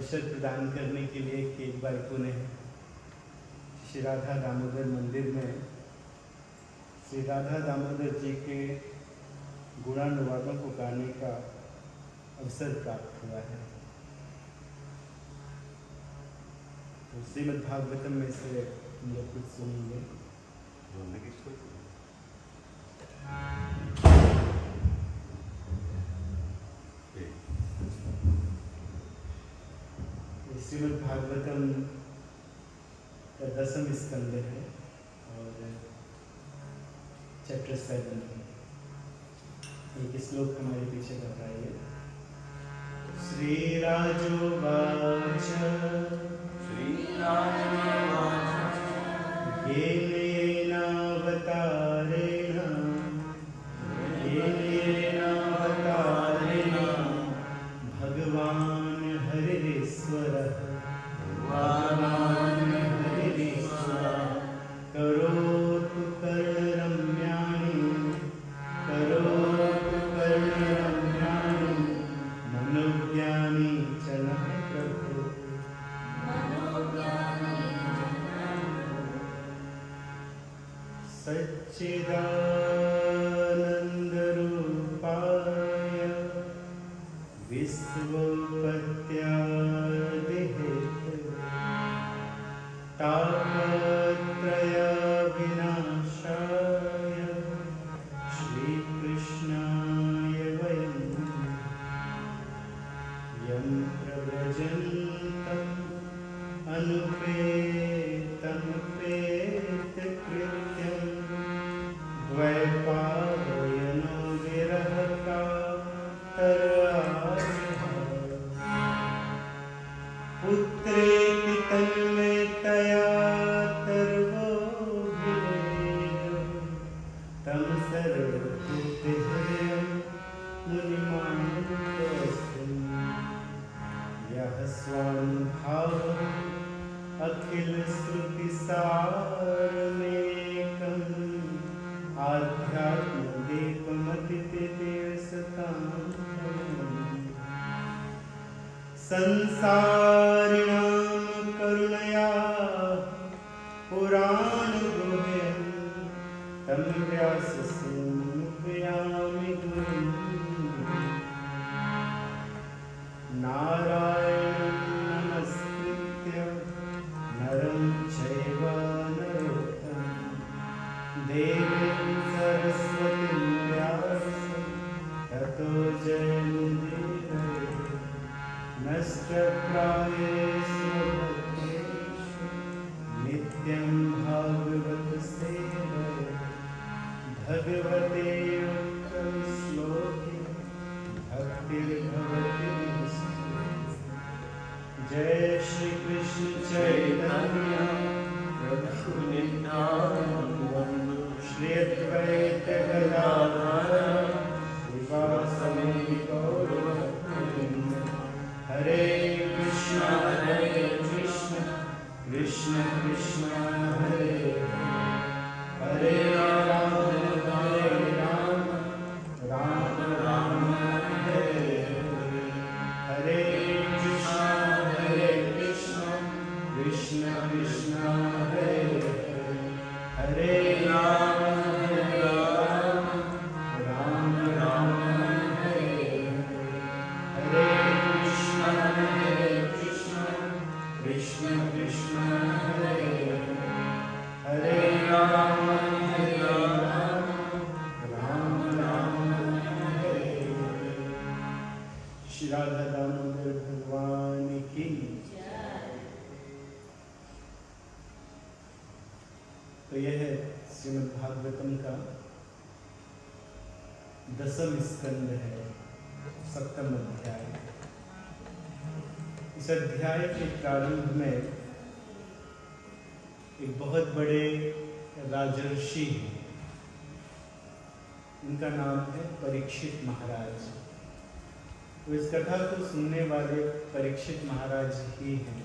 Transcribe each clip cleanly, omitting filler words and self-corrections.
अवसर प्रदान करने के लिए कि एक बार पुनः श्री राधा दामोदर मंदिर में श्री राधा दामोदर जी के गुणानुवादों को गाने का अवसर प्राप्त हुआ है। तो श्रीमद् भागवतम में से हम लोग कुछ सुनेंगे। श्रीमद् भागवतम का 10वां स्कंद है और चैप्टर 7 एक श्लोक हमारे पीछे बताइए। श्रीराजोवाच येनेनावतारेण भगवान् हरिरीश्वरः करोतु कर्णरम्याणि मनोज्ञानि च नः प्रभो। सच्चिदानन्दरूपाय विश्वोत्पत्त्यादिहेतवे तापत्रयविनाशाय श्रीकृष्णाय वयं यं प्रव्रजन्तम् अनुपेतमपेतकृत्यं द्वैपायनो विरहकातरायः पुत्रेति तन्मयतया तर्वो विवेद तं सर्वभूतहृदयं मुनिमानतोऽस्मि यः स्वानुभावः अखिलश्रुतिसारमेकम् आध्यात्मदीपमतिदेव संसारिणां करुणया पुराणगुह्यं तं व्याससूनुपयामि गुरुं नारायणं नमस्कृत्य नरं चैव नरोत्तमं देवीं सरस्वतीं व्यासं ततो जयमुदीरये। नष्टप्रायेषु भक्तेषु नित्यं भागवत सेवया भगवते उत्तमश्लोके भक्तिर्भवति निश्चयेन। जय श्री कृष्ण चैतन्य प्रभु नित्यानंद श्री अद्वैत गदाधर श्रीवासदि गौरभक्तवृंद। हरे कृष्ण कृष्ण कृष्ण हरे हरे राम राम राम हरे हरे कृष्ण कृष्ण कृष्ण हरे हरे राम राम हरे हरे कृष्ण कृष्ण हरे हरे राम हरे। श्री राधा दामोदर भगवान की। तो यह है श्रीमद् भागवतम का 10वां स्कंद है, 7वां अध्याय। इस अध्याय के प्रारंभ में एक बहुत बड़े राजर्षि हैं, उनका नाम है परीक्षित महाराज। तो इस कथा को सुनने वाले परीक्षित महाराज ही हैं।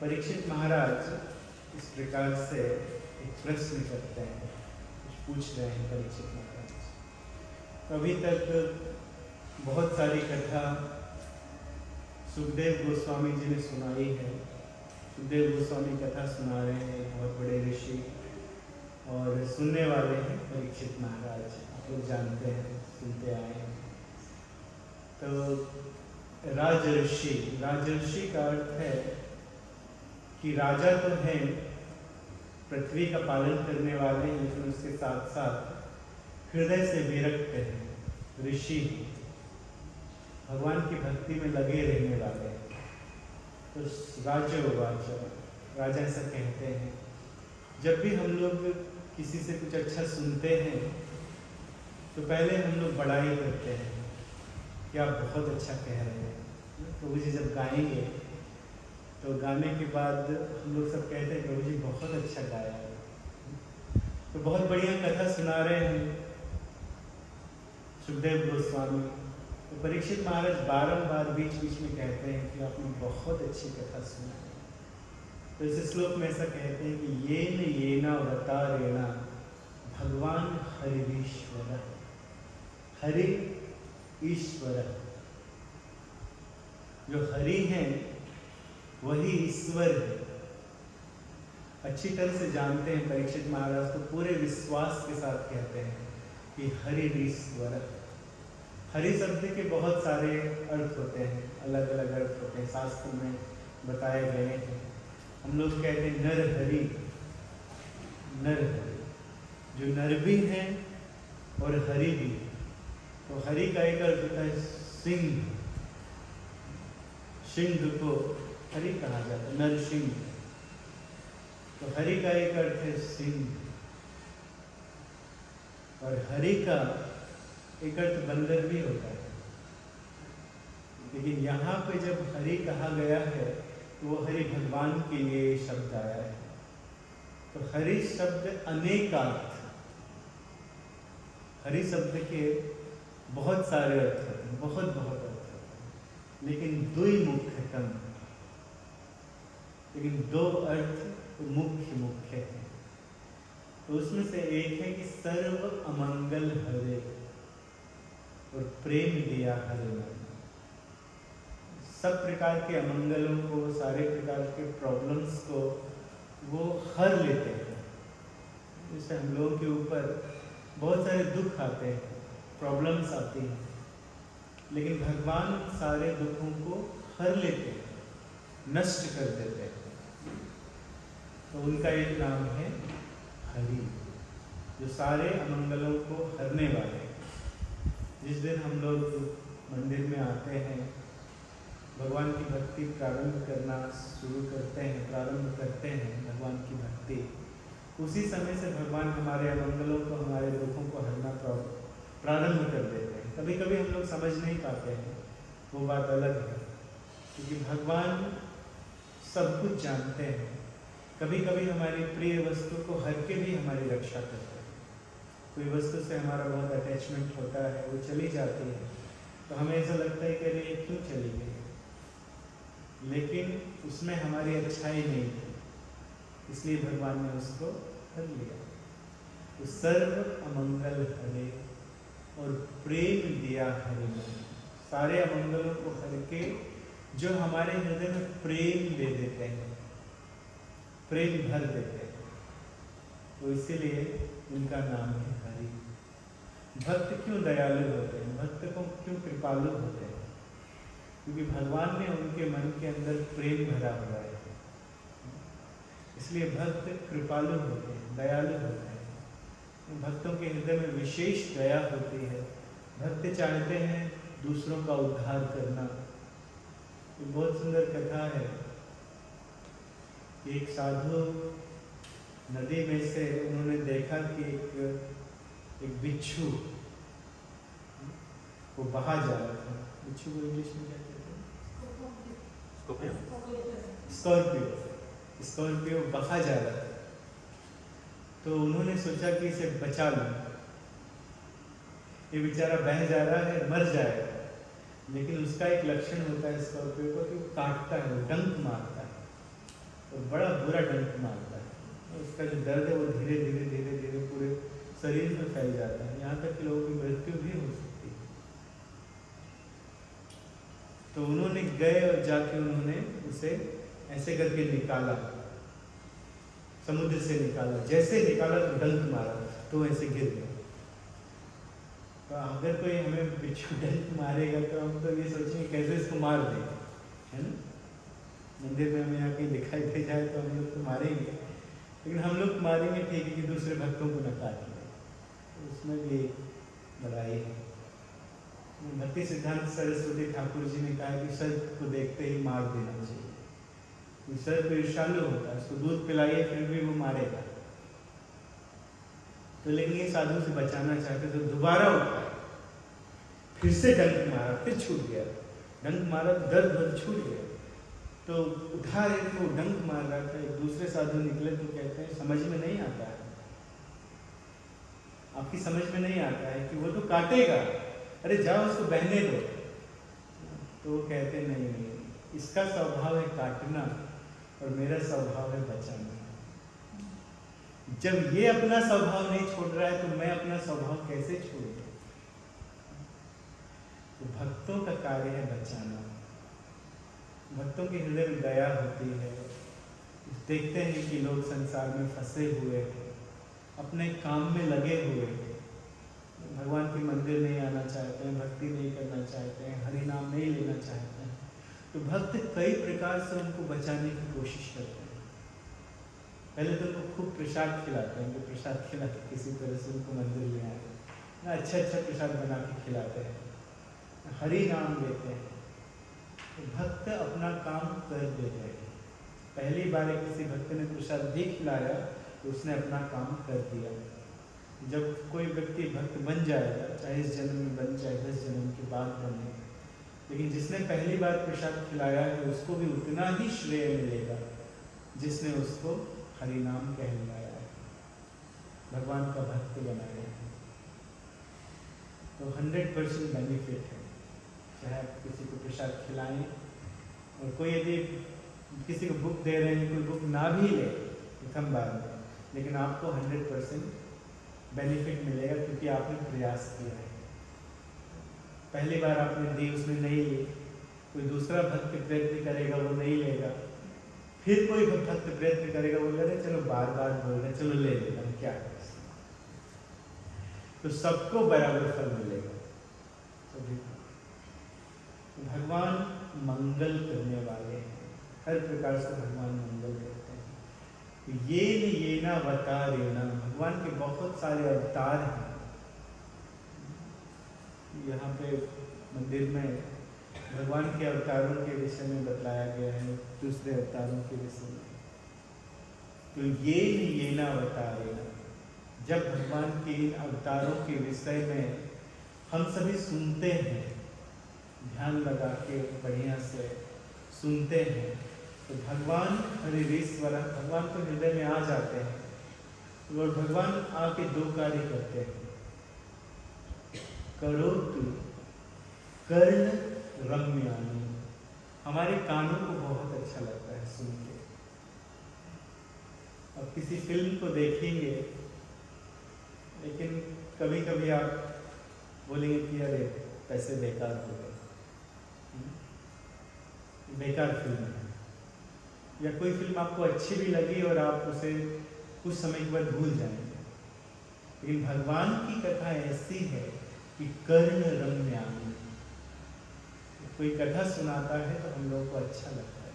परीक्षित महाराज इस प्रकार से एक प्रश्न करते हैं, कुछ पूछ रहे हैं परीक्षित महाराज। तो अभी तक बहुत सारी कथा सुखदेव गोस्वामी जी ने सुनाई है। सुखदेव गोस्वामी कथा सुना रहे हैं, बहुत बड़े ऋषि, और सुनने वाले हैं परीक्षित महाराज। आप लोग जानते हैं, सुनते आए हैं। तो राजर्षि, राजर्षि का अर्थ है कि राजा तो हैं, पृथ्वी का पालन करने वाले हैं, लेकिन उसके साथ साथ हृदय से विरक्त हैं, ऋषि, भगवान की भक्ति में लगे रहने वाले हैं। तो राजोवाच, राजा ऐसा कहते हैं। जब भी हम लोग किसी से कुछ अच्छा सुनते हैं तो पहले हम लोग बड़ाई करते हैं कि आप बहुत अच्छा कह रहे हैं। प्रभु जी जब गाएंगे तो गाने के बाद हम लोग सब कहते हैं प्रभु जी बहुत अच्छा गाया है, तो बहुत बढ़िया कथा सुना रहे हैं सुखदेव गोस्वामी। तो परीक्षित महाराज बारंबार बीच बीच में कहते हैं कि आपने बहुत अच्छी कथा सुनाई। तो इस श्लोक में ऐसा कहते हैं कि येन अवतारेण भगवान हरिश्वर, हरि ईश्वर, जो हरि हैं वही ईश्वर है। अच्छी तरह से जानते हैं परीक्षित महाराज, तो पूरे विश्वास के साथ कहते हैं कि हरि ईश्वर। हरि शब्द के बहुत सारे अर्थ होते हैं, अलग अलग अर्थ होते हैं, शास्त्र में बताए गए हैं। हम लोग कहते हैं नर हरि, नर हरि, जो नर भी हैं और हरि भी। तो हरि का एक अर्थ होता है सिंह, सिंह को हरि कहा जाता है, नर सिंह। तो हरि का एक अर्थ है सिंह, और हरि का एक अर्थ बंदर भी होता है। लेकिन यहाँ पे जब हरि कहा गया है तो वो हरि भगवान के लिए शब्द आया है। तो हरि शब्द अनेकार्थ, हरि शब्द के बहुत सारे अर्थ होते हैं, बहुत बहुत अर्थ होते हैं, लेकिन द्विमुख्यतम, लेकिन दो अर्थ मुख्य मुख्य हैं। तो उसमें से एक है कि सर्व अमंगल हरे, और प्रेम दिया हरे मन। सब प्रकार के अमंगलों को, सारे प्रकार के प्रॉब्लम्स को वो हर लेते हैं। जैसे हम लोगों के ऊपर बहुत सारे दुख आते हैं, प्रॉब्लम्स आती हैं, लेकिन भगवान सारे दुखों को हर लेते हैं, नष्ट कर देते हैं। तो उनका एक नाम है हरि, जो सारे अमंगलों को हरने वाले हैं। जिस दिन हम लोग मंदिर में आते हैं, भगवान की भक्ति प्रारंभ करना शुरू करते हैं, प्रारंभ करते हैं भगवान की भक्ति, उसी समय से भगवान हमारे अमंगलों को, हमारे दुखों को हरना प्रारंभ कर देते हैं। कभी कभी हम लोग समझ नहीं पाते हैं, वो बात अलग है, क्योंकि भगवान सब कुछ जानते हैं। कभी कभी हमारी प्रिय वस्तु को हर के भी हमारी रक्षा करते हैं। कोई वस्तु से हमारा बहुत अटैचमेंट होता है, वो चली जाती है तो हमें ऐसा लगता है कि अरे ये क्यों चली गई, लेकिन उसमें हमारी अच्छाई नहीं थी, इसलिए भगवान ने उसको हर लिया। तो सर्व अमंगल हरे, और प्रेम दिया हरि मन। सारे अमंगलों को हर के जो हमारे हृदय में प्रेम दे देते हैं, प्रेम भर देते हैं, तो इसीलिए उनका नाम है हरि। भक्त क्यों दयालु होते हैं, भक्त को क्यों कृपालु होते हैं? क्योंकि भगवान ने उनके मन के अंदर प्रेम भरा हुआ है, इसलिए भक्त कृपालु होते हैं, दयालु होते हैं। भक्तों के हृदय में विशेष दया होती है। भक्त चाहते हैं दूसरों का उद्धार करना। तो बहुत सुंदर कथा है। एक साधु नदी में से उन्होंने देखा कि एक बिच्छू वो बहा जा रहा था। बिच्छू को इंग्लिश में क्या कहते हैं? स्कॉर्पियो। स्कॉर्पियो बहा जा रहा था, तो उन्होंने सोचा कि इसे बचा लूं, ये बेचारा बह जा रहा है, मर जाएगा। लेकिन उसका एक लक्षण होता है स्कॉर्पियो को कि वो काटता है, वो डंक मारता है, और बड़ा बुरा डंक मारता है। उसका जो दर्द है वो धीरे धीरे धीरे धीरे पूरे शरीर में फैल जाता है, यहाँ तक कि लोगों की मृत्यु भी हो सकती है। तो उन्होंने गए और जाके उन्होंने उसे ऐसे करके निकाला, समुद्र से निकाला। जैसे निकाला तो डंक मारा तो ऐसे गिर गया। तो अगर कोई हमें बिच्छू डंक मारेगा तो हम तो ये सोचेंगे कैसे इसको मार दें, है ना। मंदिर में हमें यहाँ कहीं दिखाई दे जाए तो हम लोग तो मारेंगे, लेकिन हम लोग मारेंगे ठीक है कि दूसरे भक्तों को न काट लें, तो उसमें भी बड़ाई है। भक्ति सिद्धांत सरस्वती ठाकुर जी ने कहा कि सर्प को देखते ही मार देना चाहिए। सर्प ईर्ष्यालु होता है, उसको दूध पिलाइए फिर भी वो मारेगा। तो लेकिन ये साधु से बचाना चाहते तो दोबारा उठाया, फिर से डंक मारा, फिर छूट गया। डंक मारा तो दर्द छूट गया। तो उठा रहे थे, वो डंक मार रहा था। एक दूसरे साधु निकले तो कहते हैं समझ में नहीं आता है, आपकी समझ में नहीं आता है कि वो तो काटेगा, अरे जाओ उसको बहने दो। तो वो कहते नहीं नहीं, इसका स्वभाव है काटना और मेरा स्वभाव है बचाना। जब ये अपना स्वभाव नहीं छोड़ रहा है तो मैं अपना स्वभाव कैसे छोड़ दूं? तो भक्तों का कार्य है बचाना। भक्तों के हृदय में दया होती है। देखते हैं कि लोग संसार में फंसे हुए हैं, अपने काम में लगे हुए हैं, भगवान के मंदिर नहीं आना चाहते हैं, भक्ति नहीं करना चाहते हैं, हरि नाम नहीं लेना चाहते हैं। तो भक्त कई प्रकार से उनको बचाने की कोशिश करते हैं। पहले तो उनको खूब प्रसाद खिलाते हैं, कि प्रसाद खिला के किसी तरह से उनको मंदिर ले आए, ना अच्छा अच्छा प्रसाद बना के खिलाते हैं, हरि नाम लेते हैं। तो भक्त अपना काम कर देते हैं। पहली बार किसी भक्त ने प्रसाद भी खिलाया तो उसने अपना काम कर दिया। जब कोई व्यक्ति भक्त बन जाएगा, चाहे इस जन्म में बन, चाहे 10 जन्म के बाद बने, लेकिन जिसने पहली बार प्रसाद खिलाया है उसको भी उतना ही श्रेय मिलेगा जिसने उसको हरि नाम कहलाया है, भगवान का भक्त बनाया है। तो 100% बेनिफिट है। चाहे आप किसी को प्रसाद खिलाएं, और कोई यदि किसी को बुक दे रहे हैं, कोई बुक ना भी ले प्रथम बार में, लेकिन आपको 100% बेनिफिट मिलेगा क्योंकि आपने प्रयास किया है। पहली बार आपने दी, उसने नहीं ली, कोई दूसरा भक्त प्रयत्न करेगा, वो नहीं लेगा, फिर कोई भक्त प्रयत्न करेगा, वो बोलेगा चलो बार बार बोल रहे, चलो ले लेगा, हम क्या करें। तो सबको बराबर फल मिलेगा, सभी को। तो भगवान मंगल करने वाले हैं, हर प्रकार से भगवान मंगल करते हैं। तो ये ना अवतारेण, भगवान के बहुत सारे अवतार हैं। यहाँ पे मंदिर में भगवान के अवतारों के विषय में बतलाया गया है, दूसरे अवतारों के विषय में। तो ये ना अवतारेण, जब भगवान के इन अवतारों के विषय में हम सभी सुनते हैं, ध्यान लगा के बढ़िया से सुनते हैं, तो भगवान हरिश्वर, भगवान तो हृदय में आ जाते हैं। और भगवान आके 2 कार्य करते हैं। करोतु कर्ण रम्यानि, हमारे कानों को बहुत अच्छा लगता है सुन के। अब किसी फिल्म को देखेंगे, लेकिन कभी कभी आप बोलेंगे कि अरे पैसे बेकार हो गए, बेकार फिल्म है। या कोई फिल्म आपको अच्छी भी लगी और आप उसे कुछ समय के बाद भूल जाएंगे। लेकिन भगवान की कथा ऐसी है कि कर्ण रम्यानि, कोई कथा सुनाता है तो हम लोगों को अच्छा लगता है,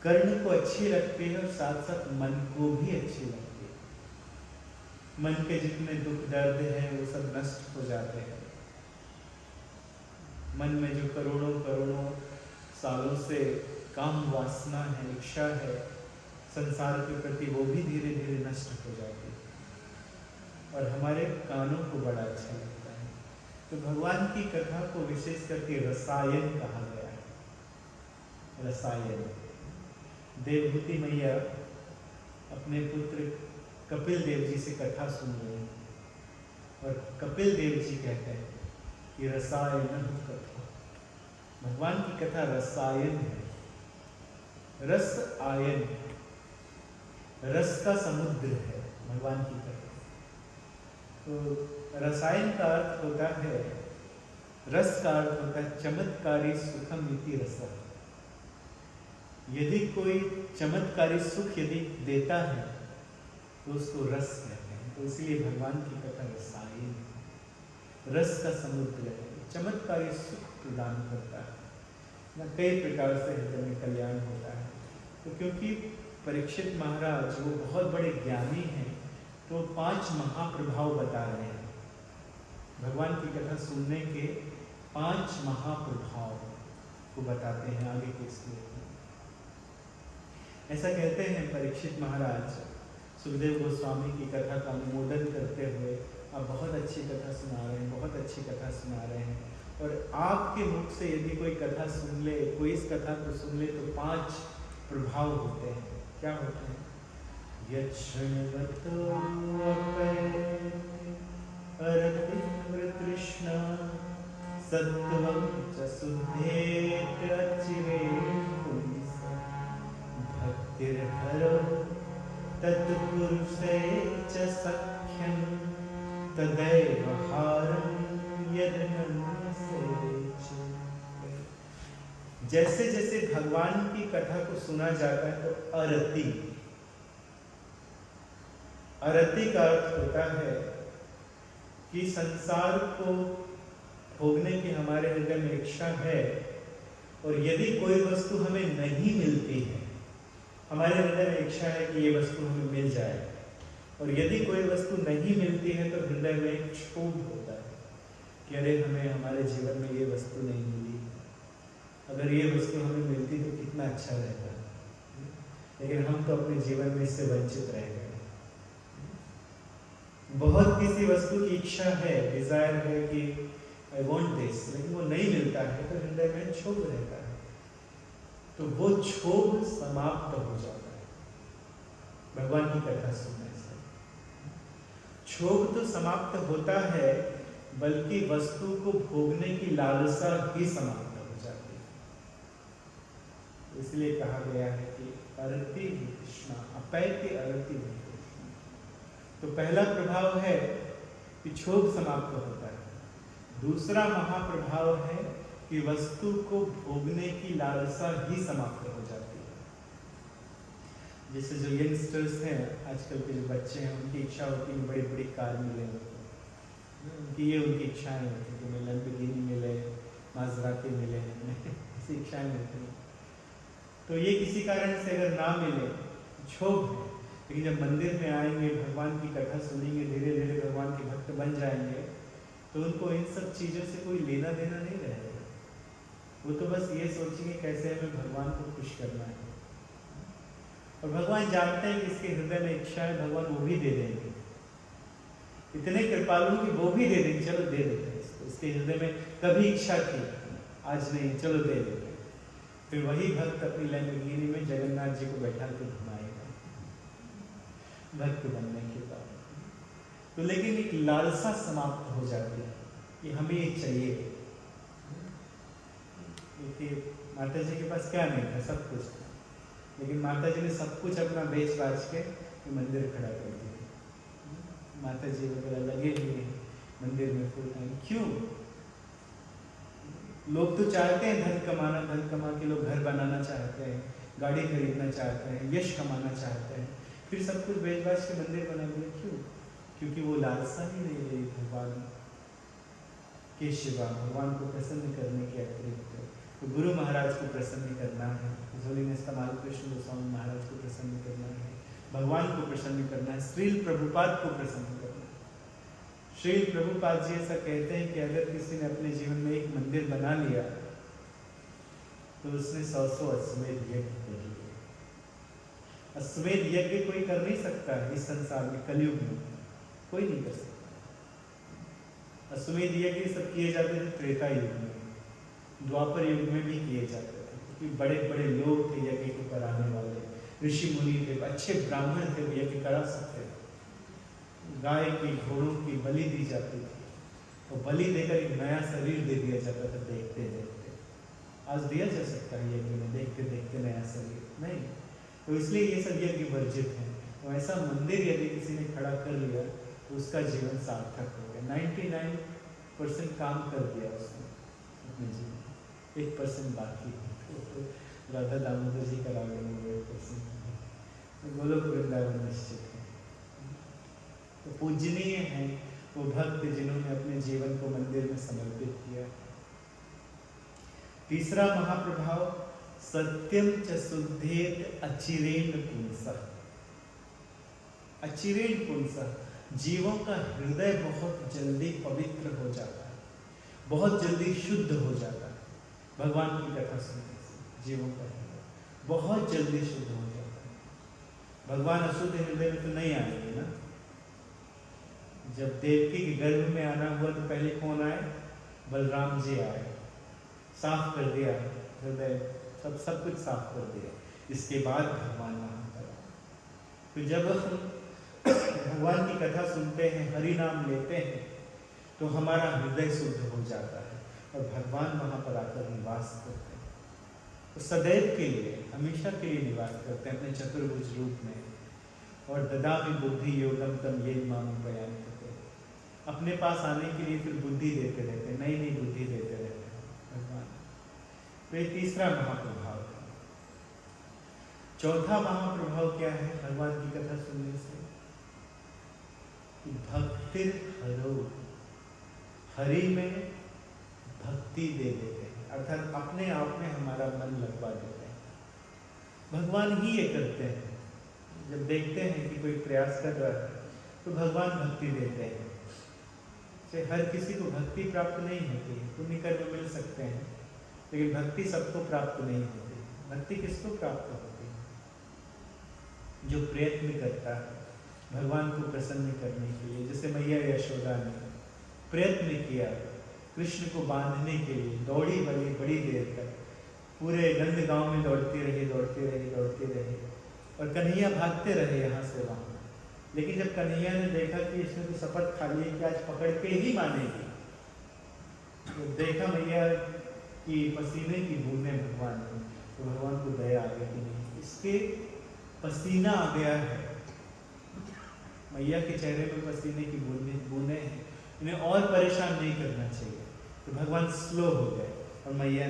कर्ण को अच्छी लगती है और साथ साथ मन को भी अच्छी लगती है। मन के जितने दुख दर्द हैं वो सब नष्ट हो जाते हैं। मन में जो करोड़ों करोड़ों सालों से काम वासना है, इच्छा है संसार के प्रति, वो भी धीरे धीरे नष्ट हो जाती है और हमारे कानों को बड़ा अच्छा लगता है। तो भगवान की कथा को विशेष करके रसायन कहा गया है। रसायन, देवहूति मैया अपने पुत्र कपिल देव जी से कथा सुन रहे हैं और कपिल देव जी कहते हैं कि रसायन कथा, भगवान की कथा रसायन है, रस आयन, रस का समुद्र है भगवान की कथा। तो रसायन का अर्थ होता है रस का अर्थ होता है चमत्कारी सुखम इति रस। यदि कोई चमत्कारी सुख यदि देता है तो उसको रस कहते हैं। तो इसलिए भगवान की कथा रसायन, रस का समुद्र है, चमत्कारी सुख प्रदान करता है ना, कई प्रकार से हृदय में कल्याण होता है। तो क्योंकि परीक्षित महाराज वो बहुत बड़े ज्ञानी हैं, तो 5 महाप्रभाव बता रहे हैं। भगवान की कथा सुनने के 5 महाप्रभाव को बताते हैं आगे के श्लोक में। ऐसा कहते हैं परीक्षित महाराज, सुखदेव गोस्वामी की कथा का अनुमोदन करते हुए, आप बहुत अच्छी कथा सुना रहे हैं, बहुत अच्छी कथा सुना रहे हैं, और आपके मुख से यदि कोई कथा सुन ले, कोई इस कथा को सुन ले, तो 5 प्रभाव होते हैं। क्या होते हैं? कृष्ण सत्वं च शुद्धेत भक्तिर्हरो तत्पुरुषे च सख्यं तदैव हारं यदमन्यसे। जैसे जैसे भगवान की कथा को सुना जाता है तो अरति, अरति का अर्थ होता है कि संसार को भोगने की हमारे हृदय में इच्छा है, और यदि कोई वस्तु हमें नहीं मिलती है, हमारे हृदय में इच्छा है कि ये वस्तु हमें मिल जाए, और यदि कोई वस्तु नहीं मिलती है तो हृदय में एक क्षोभ होता है कि अरे हमें हमारे जीवन में ये वस्तु नहीं मिली, अगर ये वस्तु हमें मिलती तो कितना अच्छा रहता, लेकिन हम तो अपने जीवन में इससे वंचित रह गए। बहुत किसी वस्तु की इच्छा है, डिजायर है कि आई वॉन्ट दिस, लेकिन वो नहीं मिलता है तो हृदय में क्षोभ रहता है, तो वो क्षोभ समाप्त हो जाता है भगवान की कथा सुनने से। क्षोभ तो समाप्त होता है, बल्कि वस्तु को भोगने की लालसा ही समाप्त हो जाती है। इसलिए कहा गया है कि अरति कृष्णा अपैति अरति कृष्णा। तो पहला प्रभाव है कि क्षोभ समाप्त होता है। दूसरा महाप्रभाव है कि वस्तु को भोगने की लालसा ही समाप्त हो जाती है। जैसे जो यंगस्टर्स हैं, आजकल के जो बच्चे हैं, उनकी इच्छा होती है बड़ी बड़ी कार मिले, उनकी ये उनकी इच्छाएं होती है कि हमें लैम्बोर्गिनी मिले, माज़राती मिले, ऐसी इच्छाएं होती हैं। तो ये किसी कारण से अगर ना मिले, क्षोभ है। लेकिन जब मंदिर में आएंगे, भगवान की कथा सुनेंगे, धीरे धीरे भगवान के भक्त बन जाएंगे, तो उनको इन सब चीज़ों से कोई लेना देना नहीं रहेगा। वो तो बस ये सोचेंगे कैसे हमें भगवान को खुश करना है, और भगवान जानते हैं कि इसके हृदय में इच्छा है, भगवान वो भी दे देंगे। इतने कृपालु कि वो भी दे देंगे, चलो दे देते हैं इसको, इसके हृदय में कभी इच्छा थी, आज नहीं, चलो दे देते हैं। फिर वही भक्त अपनी लैम्बोर्गिनी में जगन्नाथ जी को बैठा के घुमाएगा भक्त बनने के बाद। तो लेकिन एक लालसा समाप्त हो जाती है कि हमें ये चाहिए। देखिए माता जी के पास क्या नहीं था, सब कुछ था, लेकिन माता जी ने सब कुछ अपना बेच बाच के मंदिर खड़ा कर दिया। माता जी वगैरह लगे हुए हैं मंदिर में फुल टाइम। क्यों? लोग तो चाहते हैं धन कमाना, धन कमा के लोग घर बनाना चाहते हैं, गाड़ी खरीदना चाहते हैं, यश कमाना चाहते हैं, फिर सब कुछ बेच बाच के मंदिर बना दिया। क्यों? क्योंकि वो लालसा ही नहीं रही भगवान के सिवा, भगवान को प्रसन्न करने के अतिरिक्त। तो गुरु महाराज को प्रसन्न करना है, इस्तेमाल कृष्ण गोस्वामी महाराज को प्रसन्न करना है, भगवान को प्रसन्न करना है, श्रील प्रभुपाद को प्रसन्न करना है। श्रील प्रभुपाद जी ऐसा कहते हैं कि अगर किसी ने अपने जीवन में एक मंदिर बना लिया तो उसने 100 अश्वमेध यज्ञ कर लिए। अश्वमेध यज्ञ कोई कर नहीं सकता है इस संसार में, कलयुग में कोई नहीं कर सकता। अश्वमेध यज्ञ सब किए जाते थे त्रेता युग में, द्वापर युग में भी किए जाते थे, क्योंकि बड़े बड़े लोग थे यज्ञ को कराने वाले, ऋषि मुनि थे, अच्छे ब्राह्मण थे, वो यज्ञ करा सकते थे। गाय की, घोड़ों की बलि दी जाती थी, और बलि देकर एक नया शरीर दे दिया जाता था देखते देखते। आज दिया जा सकता है यज्ञ में देखते देखते नया शरीर? नहीं। तो इसलिए ये सब यज्ञ वर्जित है। तो ऐसा मंदिर यदि किसी ने खड़ा कर लिया तो उसका जीवन सार्थक हो गया। 1% काम कर दिया उसने अपने जीवन में, 1% बाकी है। तो राधा दामोदर जी का राग में वो 1% गोलोक वृंदावन निश्चित है। तो पूजनीय है वो भक्त जिन्होंने अपने जीवन को मंदिर में समर्पित किया। तीसरा महाप्रभाव, सत्यम च शुद्धेत अचिरेण पुंसः। अचिरेण पुंसः, जीवों का हृदय बहुत जल्दी पवित्र हो जाता है, बहुत जल्दी शुद्ध हो जाता है। भगवान की कथा सुनने से जीवों का हृदय बहुत जल्दी शुद्ध हो जाता है। भगवान अशुद्ध हृदय में तो नहीं आएंगे ना। जब देवकी के गर्भ में आना हुआ तो पहले कौन आए? बलराम जी आए, साफ कर दिया हृदय, सब कुछ साफ कर दिया। इसके बाद भगवान वहां पर आए। तो जब हम भगवान की कथा सुनते हैं, हरि नाम लेते हैं, तो हमारा हृदय शुद्ध हो जाता है और भगवान वहां पर आकर निवास करते हैं। तो सदैव के लिए, हमेशा के लिए निवास करते हैं अपने चतुर्भुज रूप में। और ददामि बुद्धि योगम तम येन माम उपयान्ति। अपने पास आने के लिए फिर बुद्धि देते रहते हैं, नई नई बुद्धि देते रहते हैं भगवान। तो ये तीसरा महाप्रभाव है। चौथा महाप्रभाव क्या है भगवान की कथा सुनने से? भक्ति हरो, हरि में भक्ति दे देते हैं, अर्थात अपने आप में हमारा मन लगवा देते हैं। भगवान ही ये करते हैं। जब देखते हैं कि कोई प्रयास कर रहा है तो भगवान भक्ति देते हैं। से हर किसी को भक्ति प्राप्त नहीं होती, पुण्य कर्म मिल सकते हैं, लेकिन भक्ति सबको प्राप्त नहीं होती। भक्ति किसको प्राप्त होती है? जो प्रयत्न करता है भगवान को प्रसन्न करने के लिए। जैसे मैया यशोदा ने प्रयत्न किया कृष्ण को बांधने के लिए, दौड़ी बड़ी देर तक, पूरे नंदगांव में दौड़ती रही और कन्हैया भागते रहे यहाँ से वहाँ। लेकिन जब कन्हैया ने देखा कि इसने तो शपथ खा ली कि आज पकड़ के ही मानेगी, तो देखा मैया की पसीने की बूंदें भगवान ने, तो भगवान को दया आ गई कि नहीं, इसके पसीना आ गया है, मैया के चेहरे में पसीने की बूंदें हैं, इन्हें और परेशान नहीं करना चाहिए। तो भगवान स्लो हो गए और मैया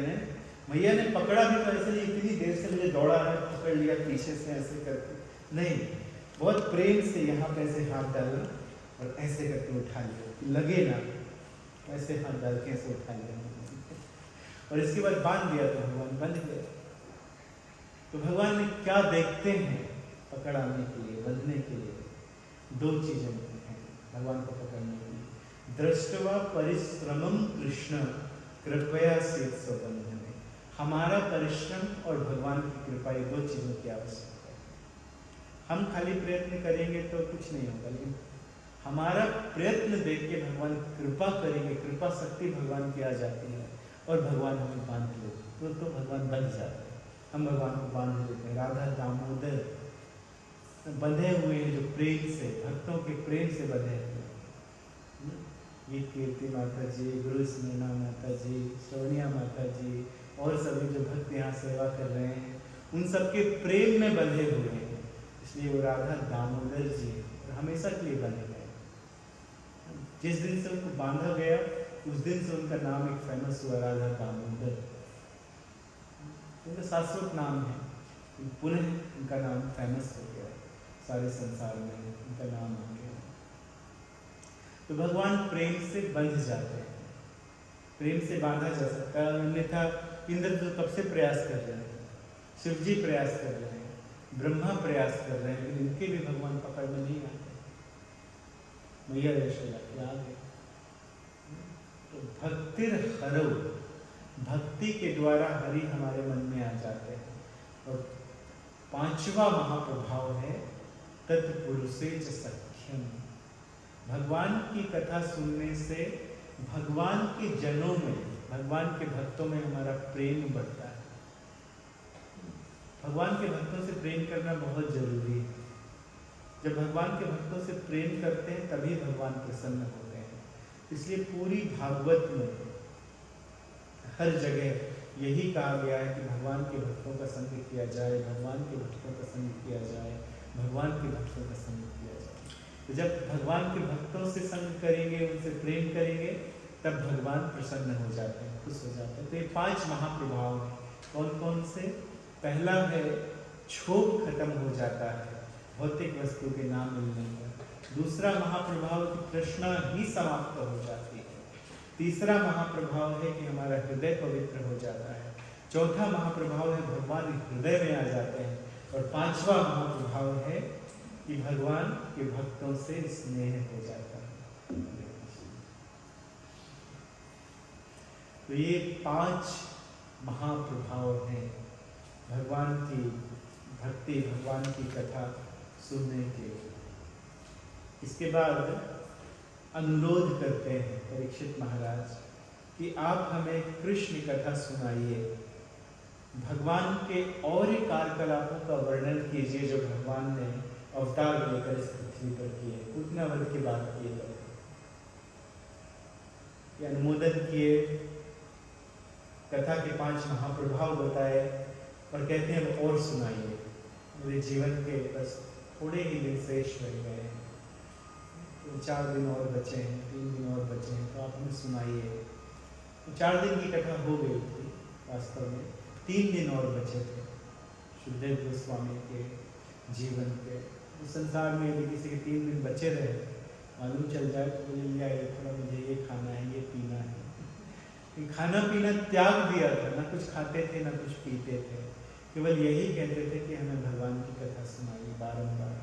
ने पकड़ा भी तो ऐसे नहीं, इतनी देर से मुझे दौड़ा रहा है, पकड़ लिया पीछे से ऐसे करके नहीं, बहुत प्रेम से यहाँ पे ऐसे हाथ डाला और ऐसे करके उठा लिया, लगे ना, ऐसे हाथ डाल के ऐसे उठा लिया और इसके बाद बांध दिया तो भगवान बंध गए। तो भगवान ने क्या देखते हैं पकड़ाने के लिए, बंधने के लिए? दो चीजें हैं भगवान को पकड़ने के लिए। दृष्टवा परिश्रमम कृष्ण कृपया सेत स्वबंधने। हमारा परिश्रम और भगवान की कृपा, ये दो चीजों की आवश्यकता है। हम खाली प्रयत्न करेंगे तो कुछ नहीं होगा, लेकिन हमारा प्रयत्न देख के भगवान कृपा करेंगे, कृपा शक्ति भगवान की आ जाती है और भगवान हमें बांध लेते, तो भगवान बंध जाते हैं, हम भगवान को बांध लेते हैं। राधा दामोदर बंधे हुए हैं जो प्रेम से, भक्तों के प्रेम से बंधे हुए। ये कीर्ति माता जी, गुरु स्नेहा माता जी, सोनिया माता जी और सभी जो भक्त यहाँ सेवा कर रहे हैं, उन सबके प्रेम में बंधे हुए हैं, इसलिए वो राधा दामोदर जी हमेशा के लिए बने गए। जिस दिन से उनको बांधा गया उस दिन से उनका नाम एक फेमस हुआ, राधा दामोदर। उनका शाश्वत नाम है, पुनः उनका नाम फेमस हो गया, सारे संसार में उनका नाम आ गया। तो भगवान प्रेम से बंध जाते हैं, प्रेम से बांधा जा सकता है। अन्यथा इंद्र तो कब से प्रयास कर रहे हैं, शिव जी प्रयास कर रहे हैं, ब्रह्मा प्रयास कर रहे हैं, लेकिन इनके भी भगवान पकड़ में नहीं आते। मैया यशोदा के आ गए। तो भक्तिर हरो, भक्ति के द्वारा हरि हमारे मन में आ जाते हैं। और पांचवा महाप्रभाव है तत्पुरुषे च सख्यम। भगवान की कथा सुनने से भगवान के जनों में, भगवान के भक्तों में हमारा प्रेम बढ़ता है। भगवान के भक्तों से प्रेम करना बहुत जरूरी है। जब भगवान के भक्तों से प्रेम करते हैं तभी भगवान प्रसन्न होते हैं। इसलिए पूरी भागवत में हर जगह यही कहा गया है कि भगवान के भक्तों का संग किया जाए, भगवान के भक्तों का संग किया जाए, भगवान के भक्तों का संग किया जाए। तो जब भगवान के भक्तों से संग करेंगे, उनसे प्रेम करेंगे, तब भगवान प्रसन्न हो जाते हैं, खुश हो जाते हैं। तो ये 5 महाप्रभाव हैं। कौन कौन से? पहला है क्षोभ खत्म हो जाता है भौतिक वस्तु के ना मिलने पर। दूसरा महाप्रभाव की तृष्णा ही समाप्त हो जाती है। तीसरा महाप्रभाव है कि हमारा हृदय पवित्र हो जाता है। चौथा महाप्रभाव है भगवान हृदय में आ जाते हैं। और 5वां महाप्रभाव है कि भगवान के भक्तों से स्नेह हो जाता है। तो ये 5 महाप्रभाव हैं भगवान की भक्ति, भगवान की कथा सुनने के। इसके बाद अनुरोध करते हैं परीक्षित महाराज कि आप हमें कृष्ण कथा सुनाइए, भगवान के और कार्यकलापों का वर्णन कीजिए जो भगवान ने अवतार लेकर इस पृथ्वी पर किए, पूतनावध की बात किए तो अनुमोदन किए, कथा के 5 महाप्रभाव बताए और कहते हैं और सुनाइए। मेरे जीवन के बस थोड़े ही दिन शेष रह गए हैं, तो 4 दिन और बचे हैं, 3 दिन और बचे हैं, तो आप हमें सुनाइए। तो 4 दिन की कथा हो गई थी, वास्तव में 3 दिन और बचे थे शुद्धदेव गोस्वामी के जीवन के। इस संसार में यदि किसी के 3 दिन बचे रहे, मालूम चल जाए तो बोले लिया थोड़ा मुझे ये खाना है, ये पीना है। खाना पीना त्याग दिया था, ना कुछ खाते थे ना कुछ पीते थे, केवल यही कहते थे कि हमें भगवान की कथा सुनाइए बारंबार।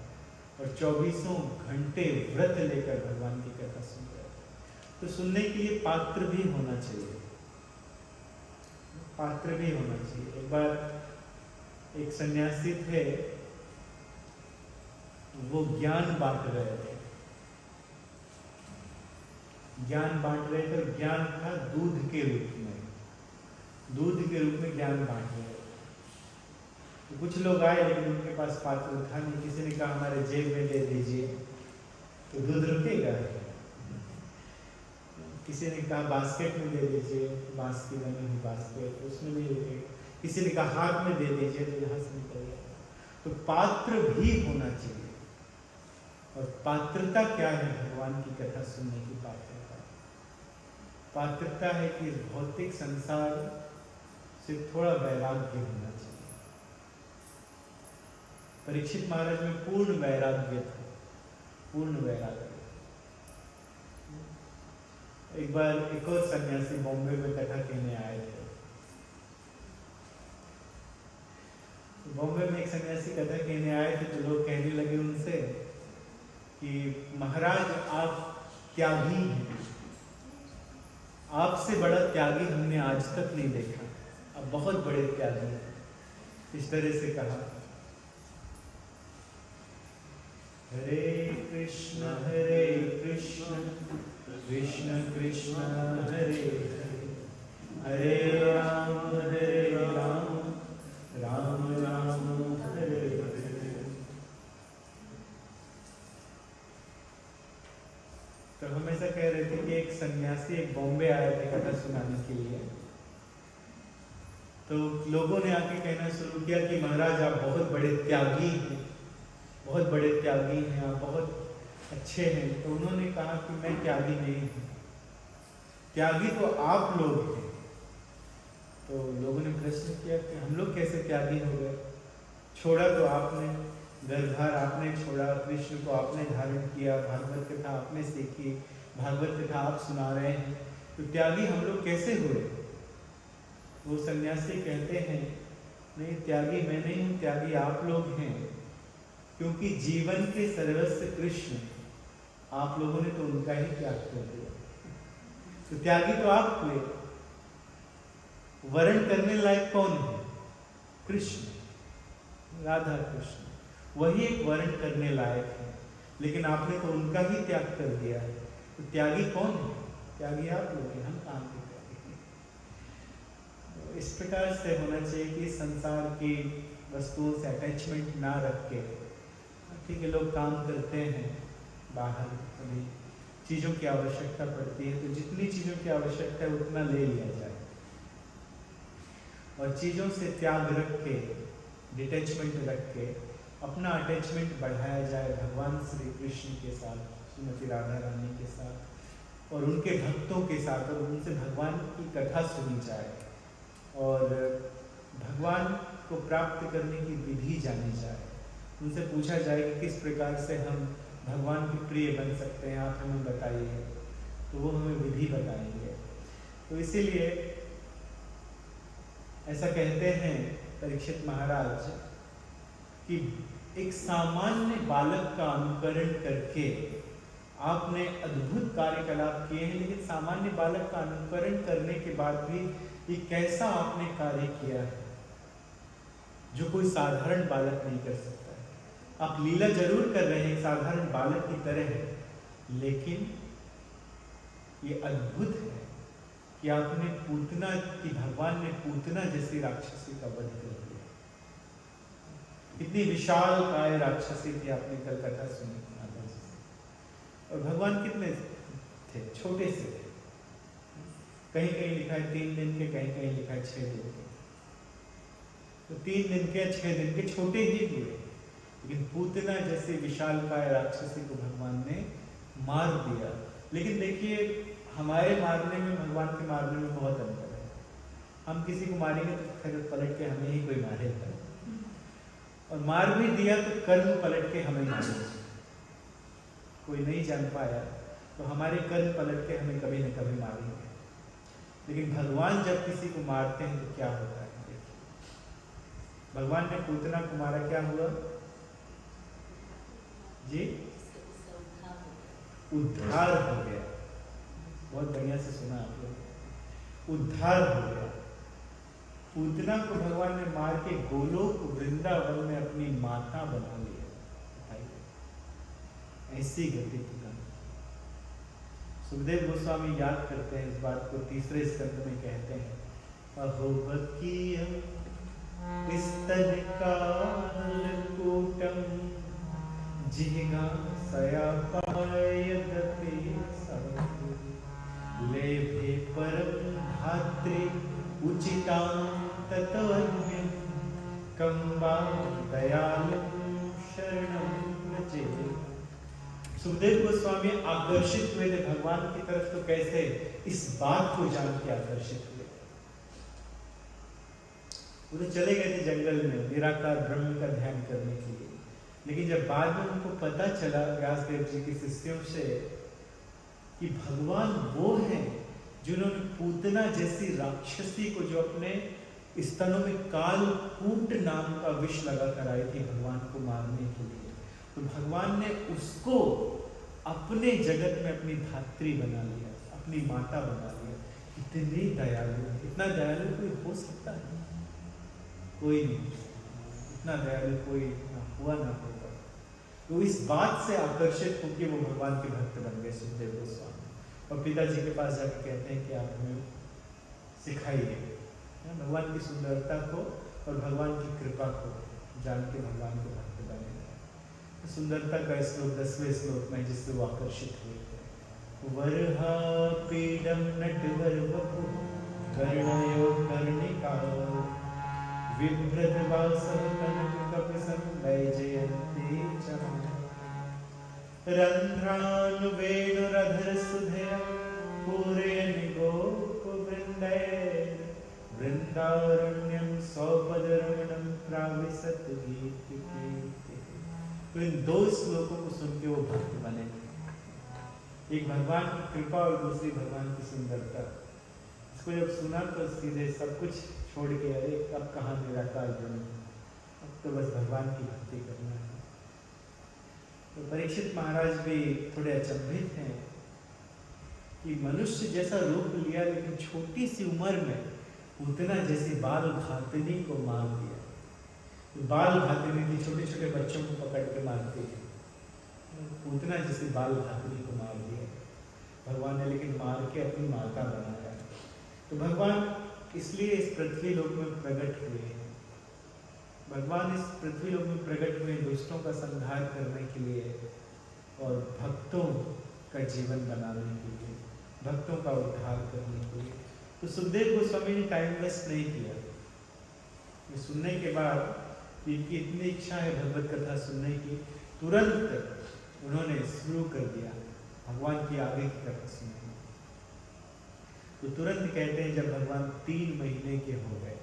और 24 घंटे व्रत लेकर भगवान की कथा सुन रहे थे। तो सुनने के लिए पात्र भी होना चाहिए, पात्र भी होना चाहिए। एक बार एक सन्यासी थे, वो ज्ञान बांट रहे थे, ज्ञान बांट रहे थे। ज्ञान था दूध के रूप में, दूध के रूप में ज्ञान बांट रहे थे। तो कुछ लोग आए लेकिन उनके पास पात्र था नहीं। किसी ने कहा हमारे जेब में दे दीजिए, तो दूध रुकेगा। किसी ने कहा बास्केट में दे दीजिए, बांस की बनी हुई बास्केट, उसमें नहीं रुकेगा। किसी ने कहा हाथ में दे दीजिए, तो यहाँ से निकल जाएगा। तो पात्र भी होना चाहिए। और पात्रता क्या है भगवान की कथा सुनने की? पात्रता है कि भौतिक संसार से थोड़ा वैराग्य होना चाहिए। परीक्षित महाराज में पूर्ण वैराग्य था, पूर्ण वैराग्य। एक बार एक और सन्यासी बॉम्बे में कथा कहने आए थे। बॉम्बे में एक सन्यासी कथा कहने आए थे, तो लोग कहने लगे उनसे कि महाराज आप त्यागी हैं, आपसे बड़ा त्यागी हमने आज तक नहीं देखा, आप बहुत बड़े त्यागी हैं। इस तरह से कहा। हरे कृष्ण कृष्ण कृष्ण हरे हरे, हरे राम राम राम हरे हरे। तो हमेशा कह रहे थे कि एक सन्यासी एक बॉम्बे आए थे कथा सुनाने के लिए। तो लोगों ने आके कहना शुरू किया कि महाराज आप बहुत बड़े त्यागी हैं, बहुत बड़े त्यागी हैं, आप बहुत अच्छे हैं। तो उन्होंने कहा कि मैं त्यागी नहीं हूँ, त्यागी तो आप लोग हैं। तो लोगों ने प्रश्न किया कि हम लोग कैसे त्यागी हो गए? छोड़ा तो आपने, गर्भार आपने छोड़ा, कृष्ण को आपने धारण किया, भागवत कथा आपने सीखी, भागवत कथा आप सुना रहे हैं, तो त्यागी हम लोग कैसे हुए? वो सन्यासी कहते हैं नहीं, त्यागी मैं नहीं हूँ, त्यागी आप लोग हैं, क्योंकि जीवन के सर्वस्व कृष्ण, आप लोगों ने तो उनका ही त्याग कर दिया। तो त्यागी तो आप हुए। वर्ण करने लायक कौन है? कृष्ण, राधा कृष्ण, वही एक वर्ण करने लायक है, लेकिन आपने तो उनका ही त्याग कर दिया है। तो त्यागी कौन है? त्यागी आप लोग हैं, हम काम के त्यागी हैं। तो इस प्रकार से होना चाहिए कि संसार की वस्तुओं से अटैचमेंट ना रख के, ठीक है लोग काम करते हैं बाहर, कभी चीज़ों की आवश्यकता पड़ती है तो जितनी चीज़ों की आवश्यकता है उतना ले लिया जाए, और चीज़ों से त्याग रख के, डिटैचमेंट रख के अपना अटैचमेंट बढ़ाया जाए भगवान श्री कृष्ण के साथ, श्रीमती राधा रानी के साथ। और उनके भक्तों के साथ और उनसे भगवान की कथा सुनी जाए और भगवान को प्राप्त करने की विधि जानी जाए। उनसे पूछा जाए कि किस प्रकार से हम भगवान के प्रिय बन सकते हैं, आप हमें बताइए। तो वो हमें विधि बताएंगे। तो इसीलिए ऐसा कहते हैं परीक्षित महाराज कि एक सामान्य बालक का अनुकरण करके आपने अद्भुत कार्यकलाप किए हैं, लेकिन सामान्य बालक का अनुकरण करने के बाद भी ये कैसा आपने कार्य किया है जो कोई साधारण बालक नहीं कर सकता है। आप लीला जरूर कर रहे हैं साधारण बालक की तरह, लेकिन ये अद्भुत है कि आपने पूतना की, भगवान ने पूतना जैसी राक्षसी का वध कर दिया। इतनी विशाल काय राक्षसी थी, आपने कल कथा सुनी। और भगवान कितने थे? छोटे से थे। कहीं कहीं लिखा है 3 दिन के, कहीं कहीं लिखा है 6 दिन के। तो 3 दिन के 6 दिन के छोटे ही हुए, लेकिन पूतना जैसे विशाल काय राक्षसी को भगवान ने मार दिया। लेकिन देखिए, हमारे मारने में भगवान के मारने में बहुत अंतर है। हम किसी को मारेंगे तो फिर पलट के हमें ही कोई मारेगा, और मार भी दिया तो कर्म पलट के हमें मारेगा। कोई नहीं जान पाया तो हमारे कर्म पलट के हमें कभी न कभी मारेंगे। लेकिन भगवान जब किसी को मारते हैं तो क्या होता है? देखिए, भगवान ने पूतना को मारा, क्या हुआ जी? उद्धार हो गया। बहुत बढ़िया से सुना आप लोग, उद्धार हो गया। पूतना को भगवान ने मार के गोलोक वृंदावन में अपनी माता बना लिया। ऐसी गति पूतना। सुखदेव गोस्वामी याद करते हैं इस बात को, 3रे स्कंद में कहते हैं, अहो बकीयम स्तन कालकूटम जिज्ञासया पायदपि लेभे परम धात्री उचितां ततोऽन्यं कम्बा दयालुं शरणं व्रजेत्। सुखदेव गोस्वामी आकर्षित हुए थे भगवान की तरफ, तो कैसे? इस बात को जान के आकर्षित हुए। वो तो चले गए थे जंगल में निराकार ब्रह्म का ध्यान करने के लिए, लेकिन जब बाद में उनको पता चला व्यासदेव जी के शिष्यों से कि भगवान वो हैं जिन्होंने पूतना जैसी राक्षसी को, जो अपने स्तनों में कालकूट नाम का विष लगा कर आई थी भगवान को मारने के लिए, तो भगवान ने उसको अपने जगत में अपनी धात्री बना लिया, अपनी माता बना लिया। इतनी दयालु, इतना दयालु कोई हो सकता है? कोई नहीं। इतना दयालु कोई ना हुआ ना होगा। तो इस बात से आकर्षित होकर वो भगवान के भक्त बन गए सुखदेव गोस्वामी, और पिताजी के पास जाकर कहते हैं कि आप हमें सिखाइए भगवान की सुंदरता को और भगवान की कृपा को जान के भगवान के भक्त बने। सुंदरता का श्लोक 10वें श्लोक में, जिससे वो आकर्षित हुए। वरहा पीडम नटवर वपु कर्णयो कर्णिका विभ्रत वासव कनक कपिसं वैजयन्ती च रंध्रान वेणुरधर सुधया पूरयन् गोप वृंदैः वृंदारण्यं सौपदरमणं प्राविशत गीतिके। तो इन 2 श्लोकों को सुन के वो भक्त बने। एक भगवान की कृपा और दूसरी भगवान की सुंदरता। इसको जब सुना तो सीधे सब कुछ छोड़ के, अरे अब कहाँ निराकार ब्रह्म, अब तो बस भगवान की भक्ति करना है। तो परीक्षित महाराज भी थोड़े अचंभित हैं कि मनुष्य जैसा रूप लिया, लेकिन छोटी सी उम्र में पूतना जैसी बाल घातनी को मार दिया। तो बाल घातनी थी, छोटे छोटे बच्चों को पकड़ के मारती है, पूतना जैसी बाल घातनी को मार दिया भगवान ने, लेकिन मार के अपनी माता बनाया। तो भगवान इसलिए इस पृथ्वी लोक में प्रकट हुए हैं। भगवान इस पृथ्वी लोक में प्रकट हुए दुष्टों का संहार करने के लिए और भक्तों का जीवन बनाने के लिए, भक्तों का उद्धार करने के लिए। तो सुखदेव गोस्वामी ने टाइम वेस्ट नहीं किया। ये सुनने के बाद इनकी इतनी इच्छा है भगवत कथा सुनने की, तुरंत उन्होंने शुरू कर दिया भगवान की आगे की कथा सुनाई। तो तुरंत कहते हैं जब भगवान 3 महीने के हो गए,